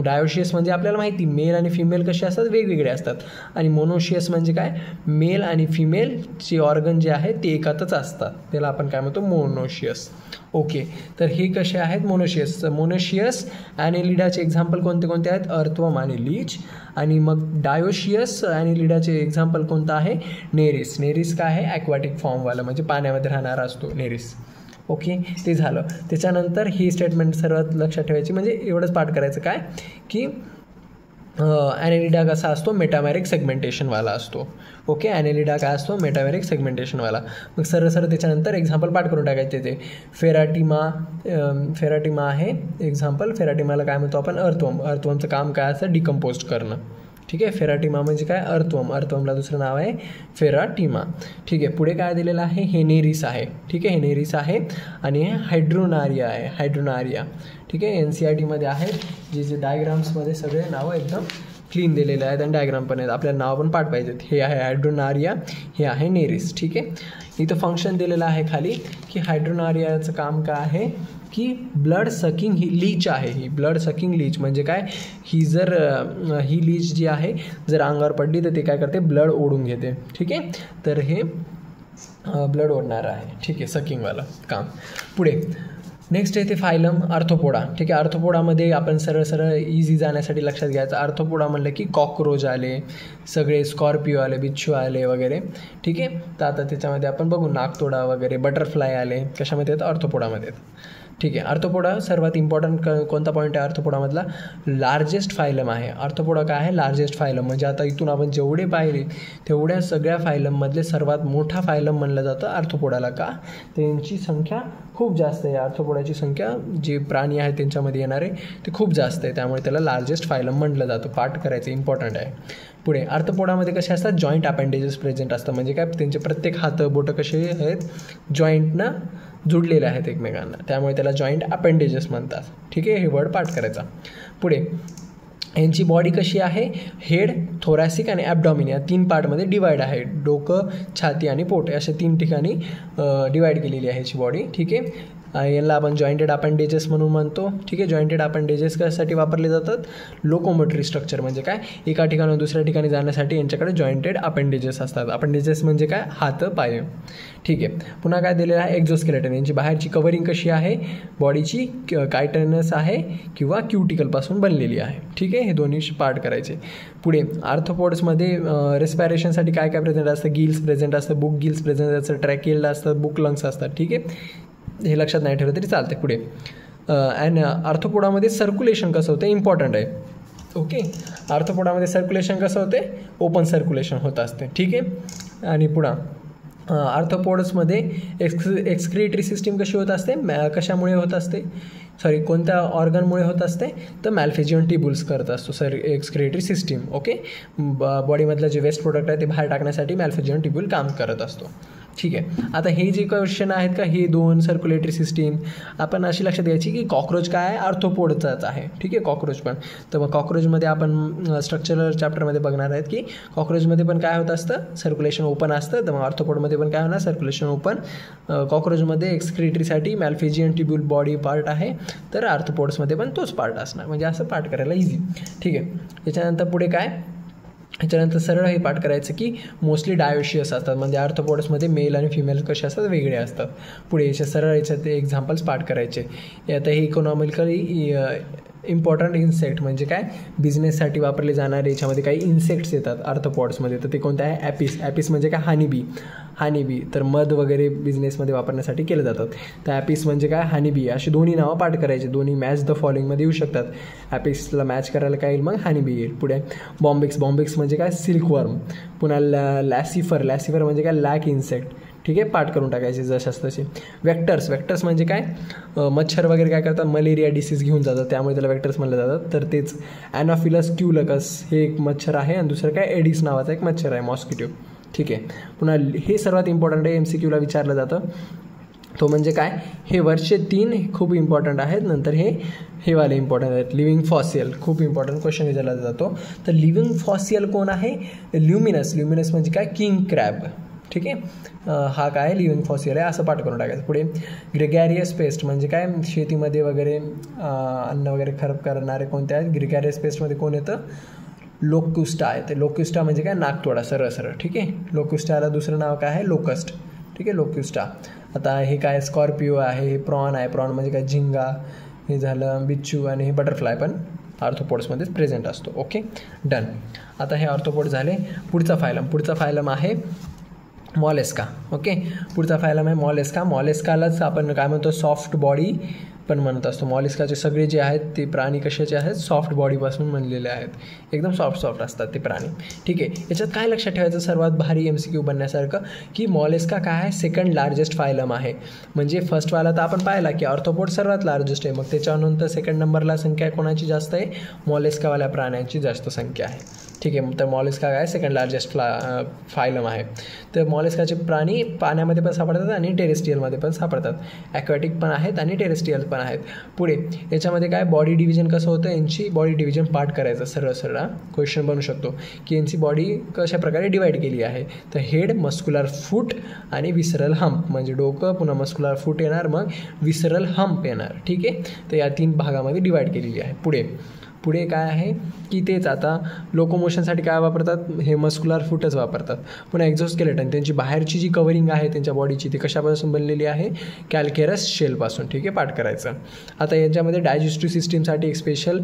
डायोशियस म्हणजे आपल्याला माहिती, मेल आणि फिमेल कसे असतात, वेगवेगळे असतात. आणि मोनोशियस म्हणजे काय, मेल आणि फिमेलचे ऑर्गन जे आहेत ते एकातच असतात, त्याला आपण काय म्हणतो, मोनोशियस. ओके. तर हे कसे आहेत, मोनोशियस. मोनोशियस ॲनेलिडाचे एक्झाम्पल कोणते कोणते आहेत? अर्थवर्म आणि लीच. आणि मग डायोशियस ॲनेलिडाचे एक्झाम्पल कोणतं आहे? नेरिस. नेरिस काय आहे? ॲक्वॅटिक फॉर्मवाला, म्हणजे पाण्यामध्ये राहणारा असतो नेरिस. ओके, ते झालं. त्याच्यानंतर ही स्टेटमेंट सर्वात लक्षात ठेवायची, म्हणजे एवढंच पाठ करायचं काय की ॲनेलिडा कसा असतो? मेटामॅरिक सेगमेंटेशनवाला असतो. ओके, ॲनेलिडा काय असतो? मेटामॅरिक सेगमेंटेशनवाला. मग सरळ त्याच्यानंतर एक्झाम्पल पाठ करून टाकायचे. ते फेराटिमा आहे एक्झाम्पल. फेराटिमाला काय म्हणतो आपण? अर्थवर्म. अर्थवर्मचं काम काय असतं? डिकम्पोज करणं. ठीक आहे, फेराटिमा म्हणजे काय? अर्थवर्म. अर्थवर्मला दुसरं नाव आहे फेराटिमा. ठीक आहे, पुढे काय दिलेलं आहे? हे नेरिस आहे. ठीक आहे, हे नेरिस आहे. आणि हे हायड्रोनारिया आहे. हायड्रोनारिया. ठीक आहे, NCERTमध्ये आहेत जे डायग्राम्समध्ये सगळे नावं एकदम क्लीन दिलेले आहेत आणि डायग्राम पण आहेत. आपल्याला नाव पण पाठ पाहिजेत. हे आहे हायड्रोनारिया, हे आहे नेरिस. ठीक आहे, इथं फंक्शन दिलेलं आहे खाली की हायड्रोनारियाचं काम काय आहे की ब्लड सकिंग ही लीच आहे. ही ब्लड सकिंग लीच म्हणजे काय? ही लीच जी आहे जर अंगावर पडली तर ते काय करते? ब्लड ओढून घेते. ठीक आहे, तर हे ब्लड ओढणारं आहे. ठीक आहे, सकिंगवालं काम. पुढे नेक्स्ट आहे ते फायलम आर्थ्रोपोडा. ठीक आहे, आर्थ्रोपोडामध्ये आपण सरळ इझी जाण्यासाठी लक्षात घ्यायचं. आर्थ्रोपोडा म्हणलं की कॉकरोच आले, सगळे स्कॉर्पिओ आले, बिच्छू आले वगैरे. ठीक आहे, तर आता त्याच्यामध्ये आपण बघू नाकतोडा वगैरे, बटरफ्लाय आले. कशामध्ये आहेत? आर्थ्रोपोडामध्ये. ठीक आहे, आर्थ्रोपोडा सर्वात इम्पॉर्टंट कोणता पॉईंट आहे आर्थ्रोपोडामधला? लार्जेस्ट फायलम आहे. आर्थ्रोपोडा काय आहे? Largest phylum. म्हणजे आता इथून आपण जेवढे पाहिले तेवढ्या सगळ्या फायलममधले सर्वात मोठा फायलम म्हणलं जातं आर्थ्रोपोडाला. का? त्यांची संख्या खूप जास्त आहे. आर्थ्रोपोडाची संख्या जे प्राणी आहेत त्यांच्यामध्ये येणारे ते खूप जास्त आहे, त्यामुळे त्याला लार्जेस्ट फायलम म्हटलं जातं. पाठ करायचं इम्पॉर्टंट आहे. पुढे आर्थ्रोपोडामध्ये कसे असतात? जॉईंट अपेंडेजेस प्रेझेंट असतात. म्हणजे काय? त्यांचे प्रत्येक हात बोटं कसे आहेत? जॉईंटनं जुडलेले आहेत एकमेकांना, त्यामुळे त्याला जॉईंट अपेंडेजेस म्हणतात. ठीक आहे, हे वर्ड पाठ करायचा. पुढे यांची बॉडी कशी आहे? हेड, थोरॅसिक आणि ॲबडॉमिन या 3 पार्टमध्ये डिवाईड आहे. डोकं, छाती आणि पोट अशा 3 ठिकाणी डिवाईड केलेली आहे याची बॉडी. ठीक आहे, यांना आपण जॉईंटेड अपेंडेजेस म्हणून म्हणतो. ठीक आहे, जॉईंटेड अपेंडेजेस कशासाठी वापरले जातात? लोकोमोटरी स्ट्रक्चर म्हणजे काय? एका ठिकाणाहून दुसऱ्या ठिकाणी जाण्यासाठी यांच्याकडे जॉईंटेड अपेंडेजेस असतात. अपेंडेजेस म्हणजे काय? हात, पाय. ठीक आहे, पुन्हा काय दिलेलं आहे? एक्झोस्केलेटन. यांची बाहेरची कव्हरिंग कशी आहे? बॉडीची कायटनस आहे किंवा क्युटिकलपासून बनलेली आहे. ठीक आहे, हे दोन्ही पार्ट करायचे. पुढे आर्थ्रोपोड्समध्ये रेस्पिरेशनसाठी काय काय प्रेझेंट असतं? गिल्स प्रेझेंट असतं, बुक गिल्स प्रेझेंट असतं, ट्रॅकियल असतं, बुक लंग्स असतात. ठीक आहे, हे लक्षात नाही ठेवलं तरी चालते. पुढे अँड आर्थ्रोपोडामध्ये सर्क्युलेशन कसं होतं? इम्पॉर्टंट आहे. ओके, आर्थ्रोपोडामध्ये सर्क्युलेशन कसं होते? ओपन सर्क्युलेशन होत असते. ठीक आहे, आणि पुढं आर्थ्रोपोड्समध्ये एक्सक्रिटरी सिस्टीम कशी होत असते? कशामुळे होत असते? कोणत्या ऑर्गनमुळे होत असते? तर मॅल्फिजियन टिब्यूल्स करत असतो एक्सक्रिटरी सिस्टीम. ओके, बॉडीमधलं जे वेस्ट प्रोडक्ट आहे ते बाहेर टाकण्यासाठी मॅल्फिजियन टिब्यूल काम करत असतो. ठीक आहे, आता हे जे क्वेश्चन आहेत का, हे 2 सर्क्युलेटरी सिस्टीम आपण अशी लक्षात घ्यायची की कॉक्रोच काय आहे? आर्थ्रोपोडचाच आहे. ठीक आहे, कॉक्रोच पण. तर मग कॉक्रोचमध्ये आपण स्ट्रक्चरल चॅप्टरमध्ये बघणार आहेत की कॉक्रोचमध्ये पण काय होत असतं? सर्क्युलेशन ओपन असतं. तर मग आर्थ्रोपोडमध्ये पण काय होणार? Circulation open. कॉक्रोचमध्ये एक्सक्रिटरीसाठी मॅल्फिजियन टिब्यूल बॉडी पार्ट आहे, तर आर्थ्रोपोड्समध्ये पण तोच पार्ट असणार. म्हणजे असं पार्ट करायला इझी. ठीक आहे, त्याच्यानंतर पुढे काय? ह्याच्यानंतर सरळ हे पाठ करायचं की मोस्टली डायोशियस असतात. म्हणजे आर्थ्रोपोड्समध्ये मेल आणि फिमेल कसे असतात? वेगळे असतात. पुढे याच्यात एक्झाम्पल्स पाठ करायचे. आता हे इकॉनॉमिकली इम्पॉर्टंट इन्सेक्ट म्हणजे काय? बिझनेससाठी वापरले जाणारे याच्यामध्ये काही इन्सेक्ट्स येतात आर्थ्रोपॉड्समध्ये. तर ते कोणते आहे? ॲपिस. ॲपिस म्हणजे काय? हनीबी. तर मध वगैरे बिझनेसमध्ये वापरण्यासाठी केलं जातात. तर ॲपिस म्हणजे काय? हनीबी. अशी दोन्ही नावं पाठ करायची. दोन्ही मॅच द फॉलोइंगमध्ये येऊ शकतात. ॲपिसला मॅच करायला काय येईल? मग हनीबी येईल. पुढे बॉम्बिक्स म्हणजे काय? सिल्कवर्म. पुन्हा लॅसिफर म्हणजे काय? लॅक इन्सेक्ट. ठीक आहे, पाठ करून टाकायचे जशाच तसे. वेक्टर्स म्हणजे काय? मच्छर वगैरे काय करतात? मलेरिया डिसीज घेऊन जातात, त्यामुळे त्याला वेक्टर्स म्हणलं जातात. तर तेच ॲनॉफिलस क्युलकस हे एक मच्छर आहे आणि दुसरं काय? एडिस नावाचा एक मच्छर आहे, मॉस्किटो. ठीक आहे, पुन्हा हे सर्वात इम्पॉर्टंट आहे, MCQला विचारलं जातं. तो म्हणजे काय? हे वरचे 3 खूप इम्पॉर्टंट आहेत. नंतर हे वाले इम्पॉर्टंट आहेत. लिव्हिंग फॉसियल खूप इम्पॉर्टंट क्वेश्चन विचारला जातो. तर लिव्हिंग फॉसियल कोण आहे? ल्युमिनस म्हणजे काय? King crab. ठीक आहे, हा काय? लिव्हिंग फॉसियल आहे, असं पाठ करून टाकायचं. पुढे ग्रेगॅरियस पेस्ट म्हणजे काय? शेतीमध्ये वगैरे अन्न वगैरे खराब करणारे कोणते आहेत? ग्रेगॅरियस पेस्टमध्ये कोण येतं? लोक्युस्टा आहे. ते लोक्युस्टा म्हणजे काय? नाकतोडा. सरळ. ठीक आहे, लोक्युस्टाला दुसरं नाव काय आहे? लोकस्ट. ठीक आहे, लोक्युस्टा. आता हे काय? स्कॉर्पिओ आहे, हे प्रॉन आहे. प्रॉन म्हणजे काय? झिंगा. हे झालं बिच्छू आणि हे बटरफ्लाय पण आर्थ्रोपोड्समध्येच प्रेझेंट असतो. Okay, done. आता हे आर्थ्रोपोड झाले. पुढचा फायलम आहे मॉलेस्का. ओके, पुढचा फायलम आहे मॉलेस्का. मॉलेस्कालाच आपण काय म्हणतो, सॉफ्ट बॉडी पण म्हणत असतो. मॉलेस्काचे सगळे जे आहेत ते प्राणी कशाचे आहेत, सॉफ्ट बॉडीपासून बनलेले आहेत, एकदम सॉफ्ट असतात ते प्राणी. ठीक आहे, याच्यात काय लक्षात ठेवायचं सर्वात भारी MCQ बनण्यासारखं, की मॉलेस्का काय आहे, सेकंड लार्जेस्ट फायलम आहे. म्हणजे फर्स्टवाला तर आपण पाहिला की आर्थ्रोपोड सर्वात लार्जेस्ट आहे, मग त्याच्यानंतर सेकंड नंबरला संख्या कोणाची जास्त आहे, मॉलेस्कावाल्या प्राण्यांची जास्त संख्या आहे. ठीक आहे, तर मॉलेस्का काय सेकंड लार्जेस्ट फायलम आहे. तर मॉलेस्काचे प्राणी पाण्यामध्ये पण सापडतात आणि टेरेस्ट्रियलमध्ये पण सापडतात. ॲक्वॅटिक पण आहेत आणि टेरेस्ट्रियल पण आहेत. पुढे याच्यामध्ये काय बॉडी डिव्हिजन कसं होतं, यांची बॉडी डिव्हिजन पार्ट करायचं. सरळ क्वेश्चन बनू शकतो की यांची बॉडी कशा प्रकारे डिवाईड केली आहे. तर हेड, मस्क्युलर फूट आणि विसरल हंप, म्हणजे डोकं, पुन्हा मस्क्युलर फूट येणार, मग विसरल हंप येणार. ठीक आहे, तर या 3 भागामध्ये डिवाईड केलेली आहे. पुढे काय आहे की तेच आता लोकोमोशनसाठी काय वापरतात, हे मस्क्युलर फूटच वापरतात. पुन्हा एक्झोस्केलेटन, त्यांची बाहेरची जी कवरिंग आहे त्यांच्या बॉडीची ती कशापासून बनलेली आहे, कॅल्केरस शेलपासून. ठीक आहे, पाठ करायचं. आता याच्यामध्ये डायजेस्टिव्ह सिस्टीमसाठी एक स्पेशल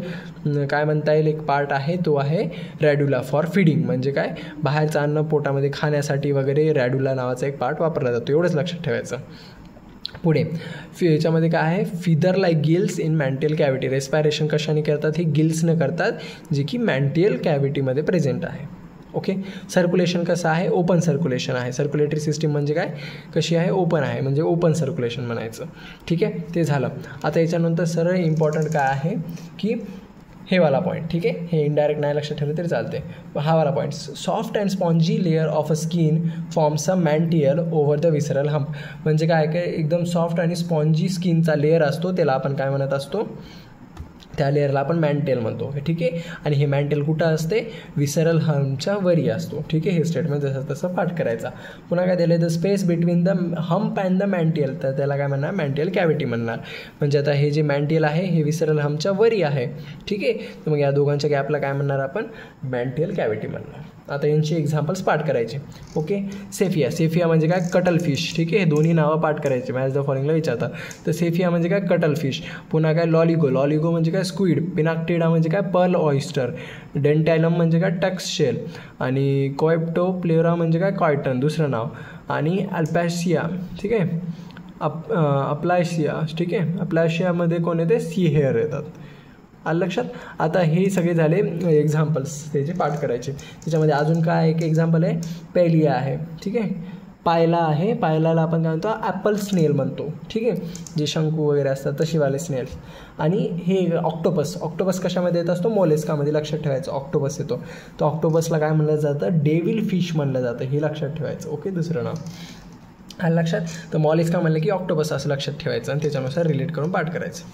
काय म्हणता येईल एक पार्ट आहे, तो आहे रॅड्युला फॉर फीडिंग. म्हणजे काय, बाहेरचं अन्न पोटामध्ये खाण्यासाठी वगैरे रॅड्युला नावाचा एक पार्ट वापरला जातो, एवढंच लक्षात ठेवायचं. पुढे याच्यामध्ये काय आहे, feather like gills in mantle cavity. Respiration कशाने करतात, हे गिल्सनं करतात, जे की मॅन्टियल कॅव्हिटीमध्ये प्रेझेंट आहे. ओके, सर्क्युलेशन कसं आहे, ओपन सर्क्युलेशन आहे. सर्क्युलेटरी सिस्टीम म्हणजे काय, कशी आहे, ओपन आहे, म्हणजे ओपन सर्क्युलेशन म्हणायचं. ठीक आहे, ते झालं. आता याच्यानंतर सरळ इम्पॉर्टंट काय आहे की हे वाला पॉईंट. ठीक आहे, हे इनडायरेक्ट नाही लक्षात ठेवलं तरी चालते. हा वाला point, soft and spongy layer of a skin forms a mantle over the visceral hump. म्हणजे काय एकदम सॉफ्ट आणि स्पॉन्जी स्किनचा लेअर असतो, त्याला आपण काय म्हणत असतो, त्या लेअरला आपण मॅन्टेल म्हणतो. ठीक आहे, आणि हे मॅन्टेल कुठं असते, विसरल हंपच्या वरी असतो. ठीक आहे, हे स्टेटमेंट जसं तसं पाठ करायचा. पुन्हा काय दिलं, the space between the hump and the mantle, तर त्याला काय म्हणणार, मॅन्टियल कॅव्हिटी म्हणणार. म्हणजे आता हे जे मॅन्टियल आहे हे विसरल हंपच्या वरी आहे. ठीक आहे, तर मग या दोघांच्या गॅपला काय म्हणणार आपण, मॅन्टियल कॅव्हिटी म्हणणार. आता यांची एक्झाम्पल्स पाठ करायचे. ओके, सेफिया म्हणजे काय, कटल फिश. ठीक आहे, हे दोन्ही नावं पाठ करायचे, मॅच द फॉलोइंगला विचारतात. तर सेफिया म्हणजे काय, कटल फिश. पुन्हा काय, लॉलिगो म्हणजे काय, स्क्विड. पिनाक्टिडा म्हणजे काय, पर्ल ऑयस्टर. डेंटॅलम म्हणजे काय, टक्स शेल. आणि कोएप्टोप्लेरा म्हणजे काय, कॉयटन दुसरं नाव. आणि अल्पॅशिया. ठीक आहे, अप्लायशिया. ठीक आहे, अप्लायशियामध्ये कोण येते, सी हेअर येतात. आलं लक्षात. आता हे सगळे झाले एक्झाम्पल्स, त्याचे पाठ करायचे. त्याच्यामध्ये अजून काय एक एक्झाम्पल आहे, पेलिया आहे. ठीक आहे, पायला आहे. पायलाला आपण काय म्हणतो, ॲपल स्नेल म्हणतो. ठीक आहे, जे शंकू वगैरे असतात तशीवाले स्नेल्स. आणि हे ऑक्टोपस कशामध्ये येत असतो, मोलेस्कामध्ये. लक्षात ठेवायचं, ऑक्टोपस येतो. तर ऑक्टोपसला काय म्हणलं जातं, डेव्हिल फिश म्हणलं जातं, हे लक्षात ठेवायचं. ओके, दुसरं नाव आलं लक्षात. तर मॉलिस्का म्हणलं की ऑक्टोपस असं लक्षात ठेवायचं आणि त्याच्यानुसार रिलेट करून पाठ करायचं.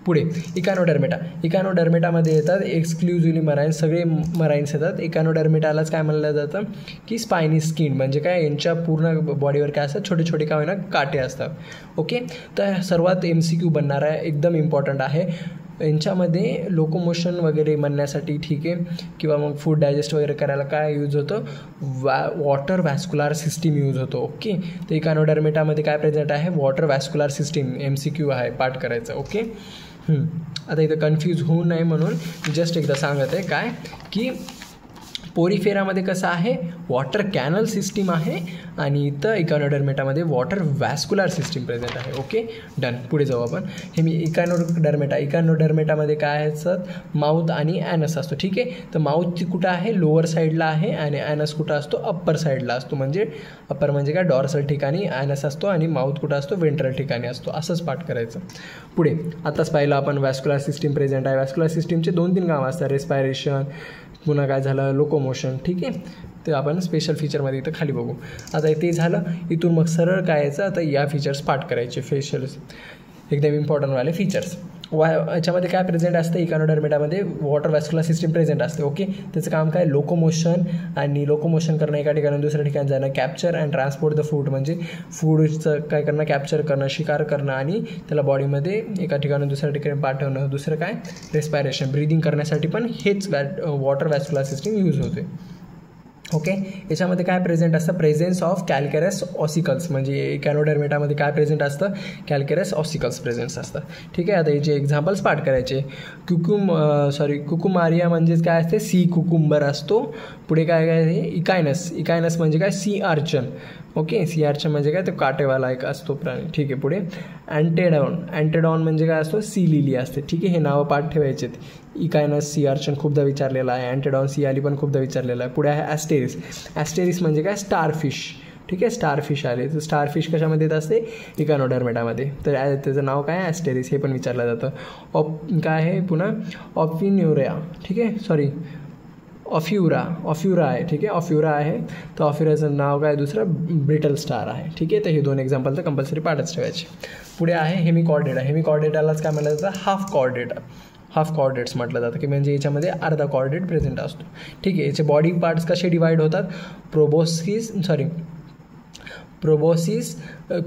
पुढे इकानोडर्मेटामध्ये येतात एक्सक्लुझिव्हली मराईन, सगळे मराईन्स येतात. इकानोडर्मेटालाच काय म्हणलं जातं की स्पायनी स्किन. म्हणजे काय, यांच्या पूर्ण बॉडीवर काय असतात, छोटे छोटे काय होईना काटे असतात. ओके, तर सर्वात MCQ बनणारा एकदम इम्पॉर्टंट आहे. यांच्यामध्ये लोकोमोशन वगैरे म्हणण्यासाठी, ठीक आहे, किंवा मग फूड डायजेस्ट वगैरे करायला काय यूज होतं, वॉटर व्हॅस्क्युलर सिस्टीम यूज होतो. ओके, तर इकानोडर्मेटामध्ये काय प्रेझेंट आहे, वॉटर व्हॅस्क्युलर सिस्टीम. MCQ आहे, पाठ करायचं. ओके, आता इथं कन्फ्यूज होऊ नये म्हणून जस्ट एकदा सांगत आहे काय की पोरीफेरामध्ये कसं आहे, वॉटर कॅनल सिस्टीम आहे आणि इथं इकानोडर्मेटामध्ये वॉटर व्हॅस्क्युलर सिस्टीम प्रेझेंट आहे. Okay, done. पुढे जाऊ आपण. हे मी इकानोडर्मेटामध्ये काय असतं, माउथ आणि ॲनस असतो. ठीक आहे, तर माउथ कुठं आहे, लोअर साईडला आहे आणि ॲनस कुठं असतो, अप्पर साईडला असतो. म्हणजे अप्पर म्हणजे काय, डॉर्सल ठिकाणी ॲनस असतो आणि माउथ कुठं असतो, वेंट्रल ठिकाणी असतो. असंच पाठ करायचं. पुढे आताच पाहिलं आपण व्हॅस्क्युलर सिस्टीम प्रेझेंट आहे. व्हॅस्क्युलर सिस्टीमचे 2-3 कामं असतात, रेस्पायरेशन, पुन्हा काय झालं, लोकोमोशन. ठीक आहे, ते आपण स्पेशल फीचरमध्ये इथं खाली बघू. आता ते झालं, इथून मग सरळ काय यायचं, आता या फीचर्स पाठ करायचे. फेशियल एकदम इम्पॉर्टंटवाले फीचर्स. याच्यामध्ये काय प्रेझेंट असतं, इकानोडर्मेटामध्ये वॉटर व्हॅस्क्युलर सिस्टीम प्रेझेंट असते. ओके, त्याचं काम काय, लोकोमोशन, आणि लोकोमोशन करणं, एका ठिकाणी दुसऱ्या ठिकाणी जाणं. Capture and transport the food, म्हणजे फूडचं काय करणं, कॅप्चर करणं, शिकार करणं आणि त्याला बॉडीमध्ये एका ठिकाणी दुसऱ्या ठिकाणी पाठवणं. दुसरं काय, रेस्पायरेशन, ब्रीदिंग करण्यासाठी पण हेच वॉटर व्हॅस्क्युलर सिस्टीम यूज होते. ओके. याच्यामध्ये काय प्रेझेंट असतं, प्रेझेन्स ऑफ कॅल्केरस ऑसिकल्स, म्हणजे इकायनोडर्मेटामध्ये काय प्रेझेंट असतं, कॅल्केरस ऑसिकल्स प्रेझेंट्स असतं. ठीक आहे. आता याचे एक्झाम्पल्स पाठ करायचे. कुकुमारिया म्हणजेच काय असते, सी कुकुंबर असतो. पुढे काय काय आहे, इकायनस म्हणजे काय, सी आर्चन. ओके. सी आर्चन म्हणजे काय, तो काटेवाला एक असतो प्राणी. ठीक आहे. पुढे अँटेडॉन म्हणजे काय असतो, सी लिली असते. ठीक आहे. हे नावं पाठ ठेवायचे. इकायनस, सी आर्चन खूपदा विचारलेला आहे. अँटेडॉन, सी आली पण खूपदा विचारलेला आहे. पुढे आहे ॲस्टेरिस म्हणजे काय, स्टारफिश. ठीक आहे. स्टारफिश आले. तर स्टारफिश कशामध्ये येत असते, इकायनोडर्मेटामध्ये. तर त्याचं नाव काय, ॲस्टेरिस, हे पण विचारलं जातं. काय आहे पुन्हा, ऑफिन्युरिया. ठीक आहे. ऑफ्युरा आहे. ठीक आहे. ऑफ्युरा आहे. तर ऑफ्युराचं नाव काय दुसरं, ब्रिटल स्टार आहे. ठीक आहे. तर हे 2 एक्झाम्पल तर कंपल्सरी पाठच ठेवायचे. पुढे आहे हेमिकॉर्डेटा. हेमिकॉर्डेटालाच काय म्हटलं जातं, हाफ कॉर्डेट्स म्हटलं जातं, की म्हणजे याच्यामध्ये अर्धा कॉर्डेट प्रेझेंट असतो. ठीक आहे. याचे बॉडी पार्ट्स कसे डिवाईड होतात, प्रोबोसिस,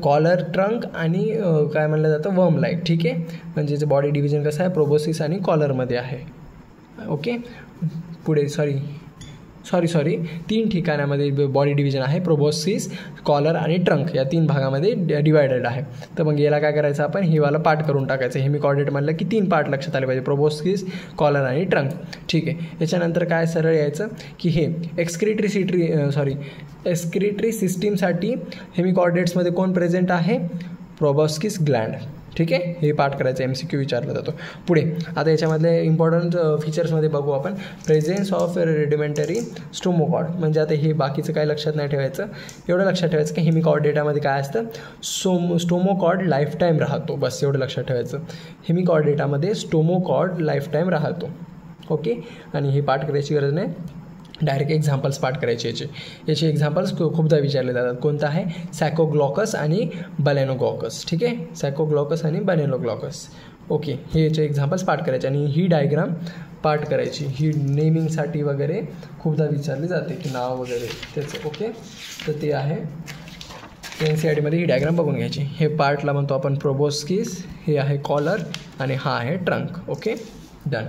कॉलर, ट्रंक आणि काय म्हणलं जातं, वर्म लाईक. ठीक आहे. म्हणजे याचं बॉडी डिव्हिजन कसं आहे, प्रोबोसिस आणि कॉलरमध्ये आहे. ओके. पुढे 3 ठिकाणामध्ये बॉडी डिव्हिजन आहे, प्रोबोसिस, कॉलर आणि ट्रंक या 3 भागामध्ये डिवायडेड आहे. तर मग याला काय करायचं, आपण हे वाला पार्ट करून टाकायचं. हेमिकॉर्डेट म्हणलं की 3 पार्ट लक्षात आले पाहिजे, प्रोबोसिस, कॉलर आणि ट्रंक. ठीक आहे. याच्यानंतर काय सरळ यायचं की हे एक्सक्रिटरी सिस्टीमसाठी हेमिकॉर्डेट्समध्ये कोण प्रेझेंट आहे, प्रोबोस्किस ग्लँड. ठीक आहे. हे पाठ करायचं, MCQ विचारला जातो. पुढे आता याच्यामधले इम्पॉर्टंट फीचर्समध्ये बघू आपण. प्रेझेन्स ऑफ रेडिमेंटरी स्टोमोकॉर्ड, म्हणजे आता हे बाकीचं काय लक्षात नाही ठेवायचं, एवढं लक्षात ठेवायचं की हेमिकॉर्डेटामध्ये काय असतं, स्टोमोकॉर्ड लाईफ टाईम राहतो, बस एवढं लक्षात ठेवायचं. हेमिकॉर्डेटामध्ये स्टोमोकॉर्ड लाईफ टाईम राहतो. ओके. आणि हे पाठ करायची गरज नाही, डायरेक्ट एक्झाम्पल्स पाठ करायचे. याचे एक्झाम्पल्स खूपदा विचारले जातात. कोणतं आहे, सॅकोग्लॉकस आणि बलेनोग्लॉकस. ठीक आहे. सॅकोग्लॉकस आणि बलेनोग्लॉकस. ओके. हे याचे एक्झाम्पल्स पाठ करायचे आणि ही डायग्राम पाठ करायची. ही नेमिंगसाठी वगैरे खूपदा विचारली जाते की नाव वगैरे त्याचं. ओके. तर ते आहे NCERTमध्ये ही डायग्राम बघून घ्यायची. हे पार्टला म्हणतो आपण प्रोबोस्किस, हे आहे कॉलर आणि हा आहे ट्रंक. ओके. डन.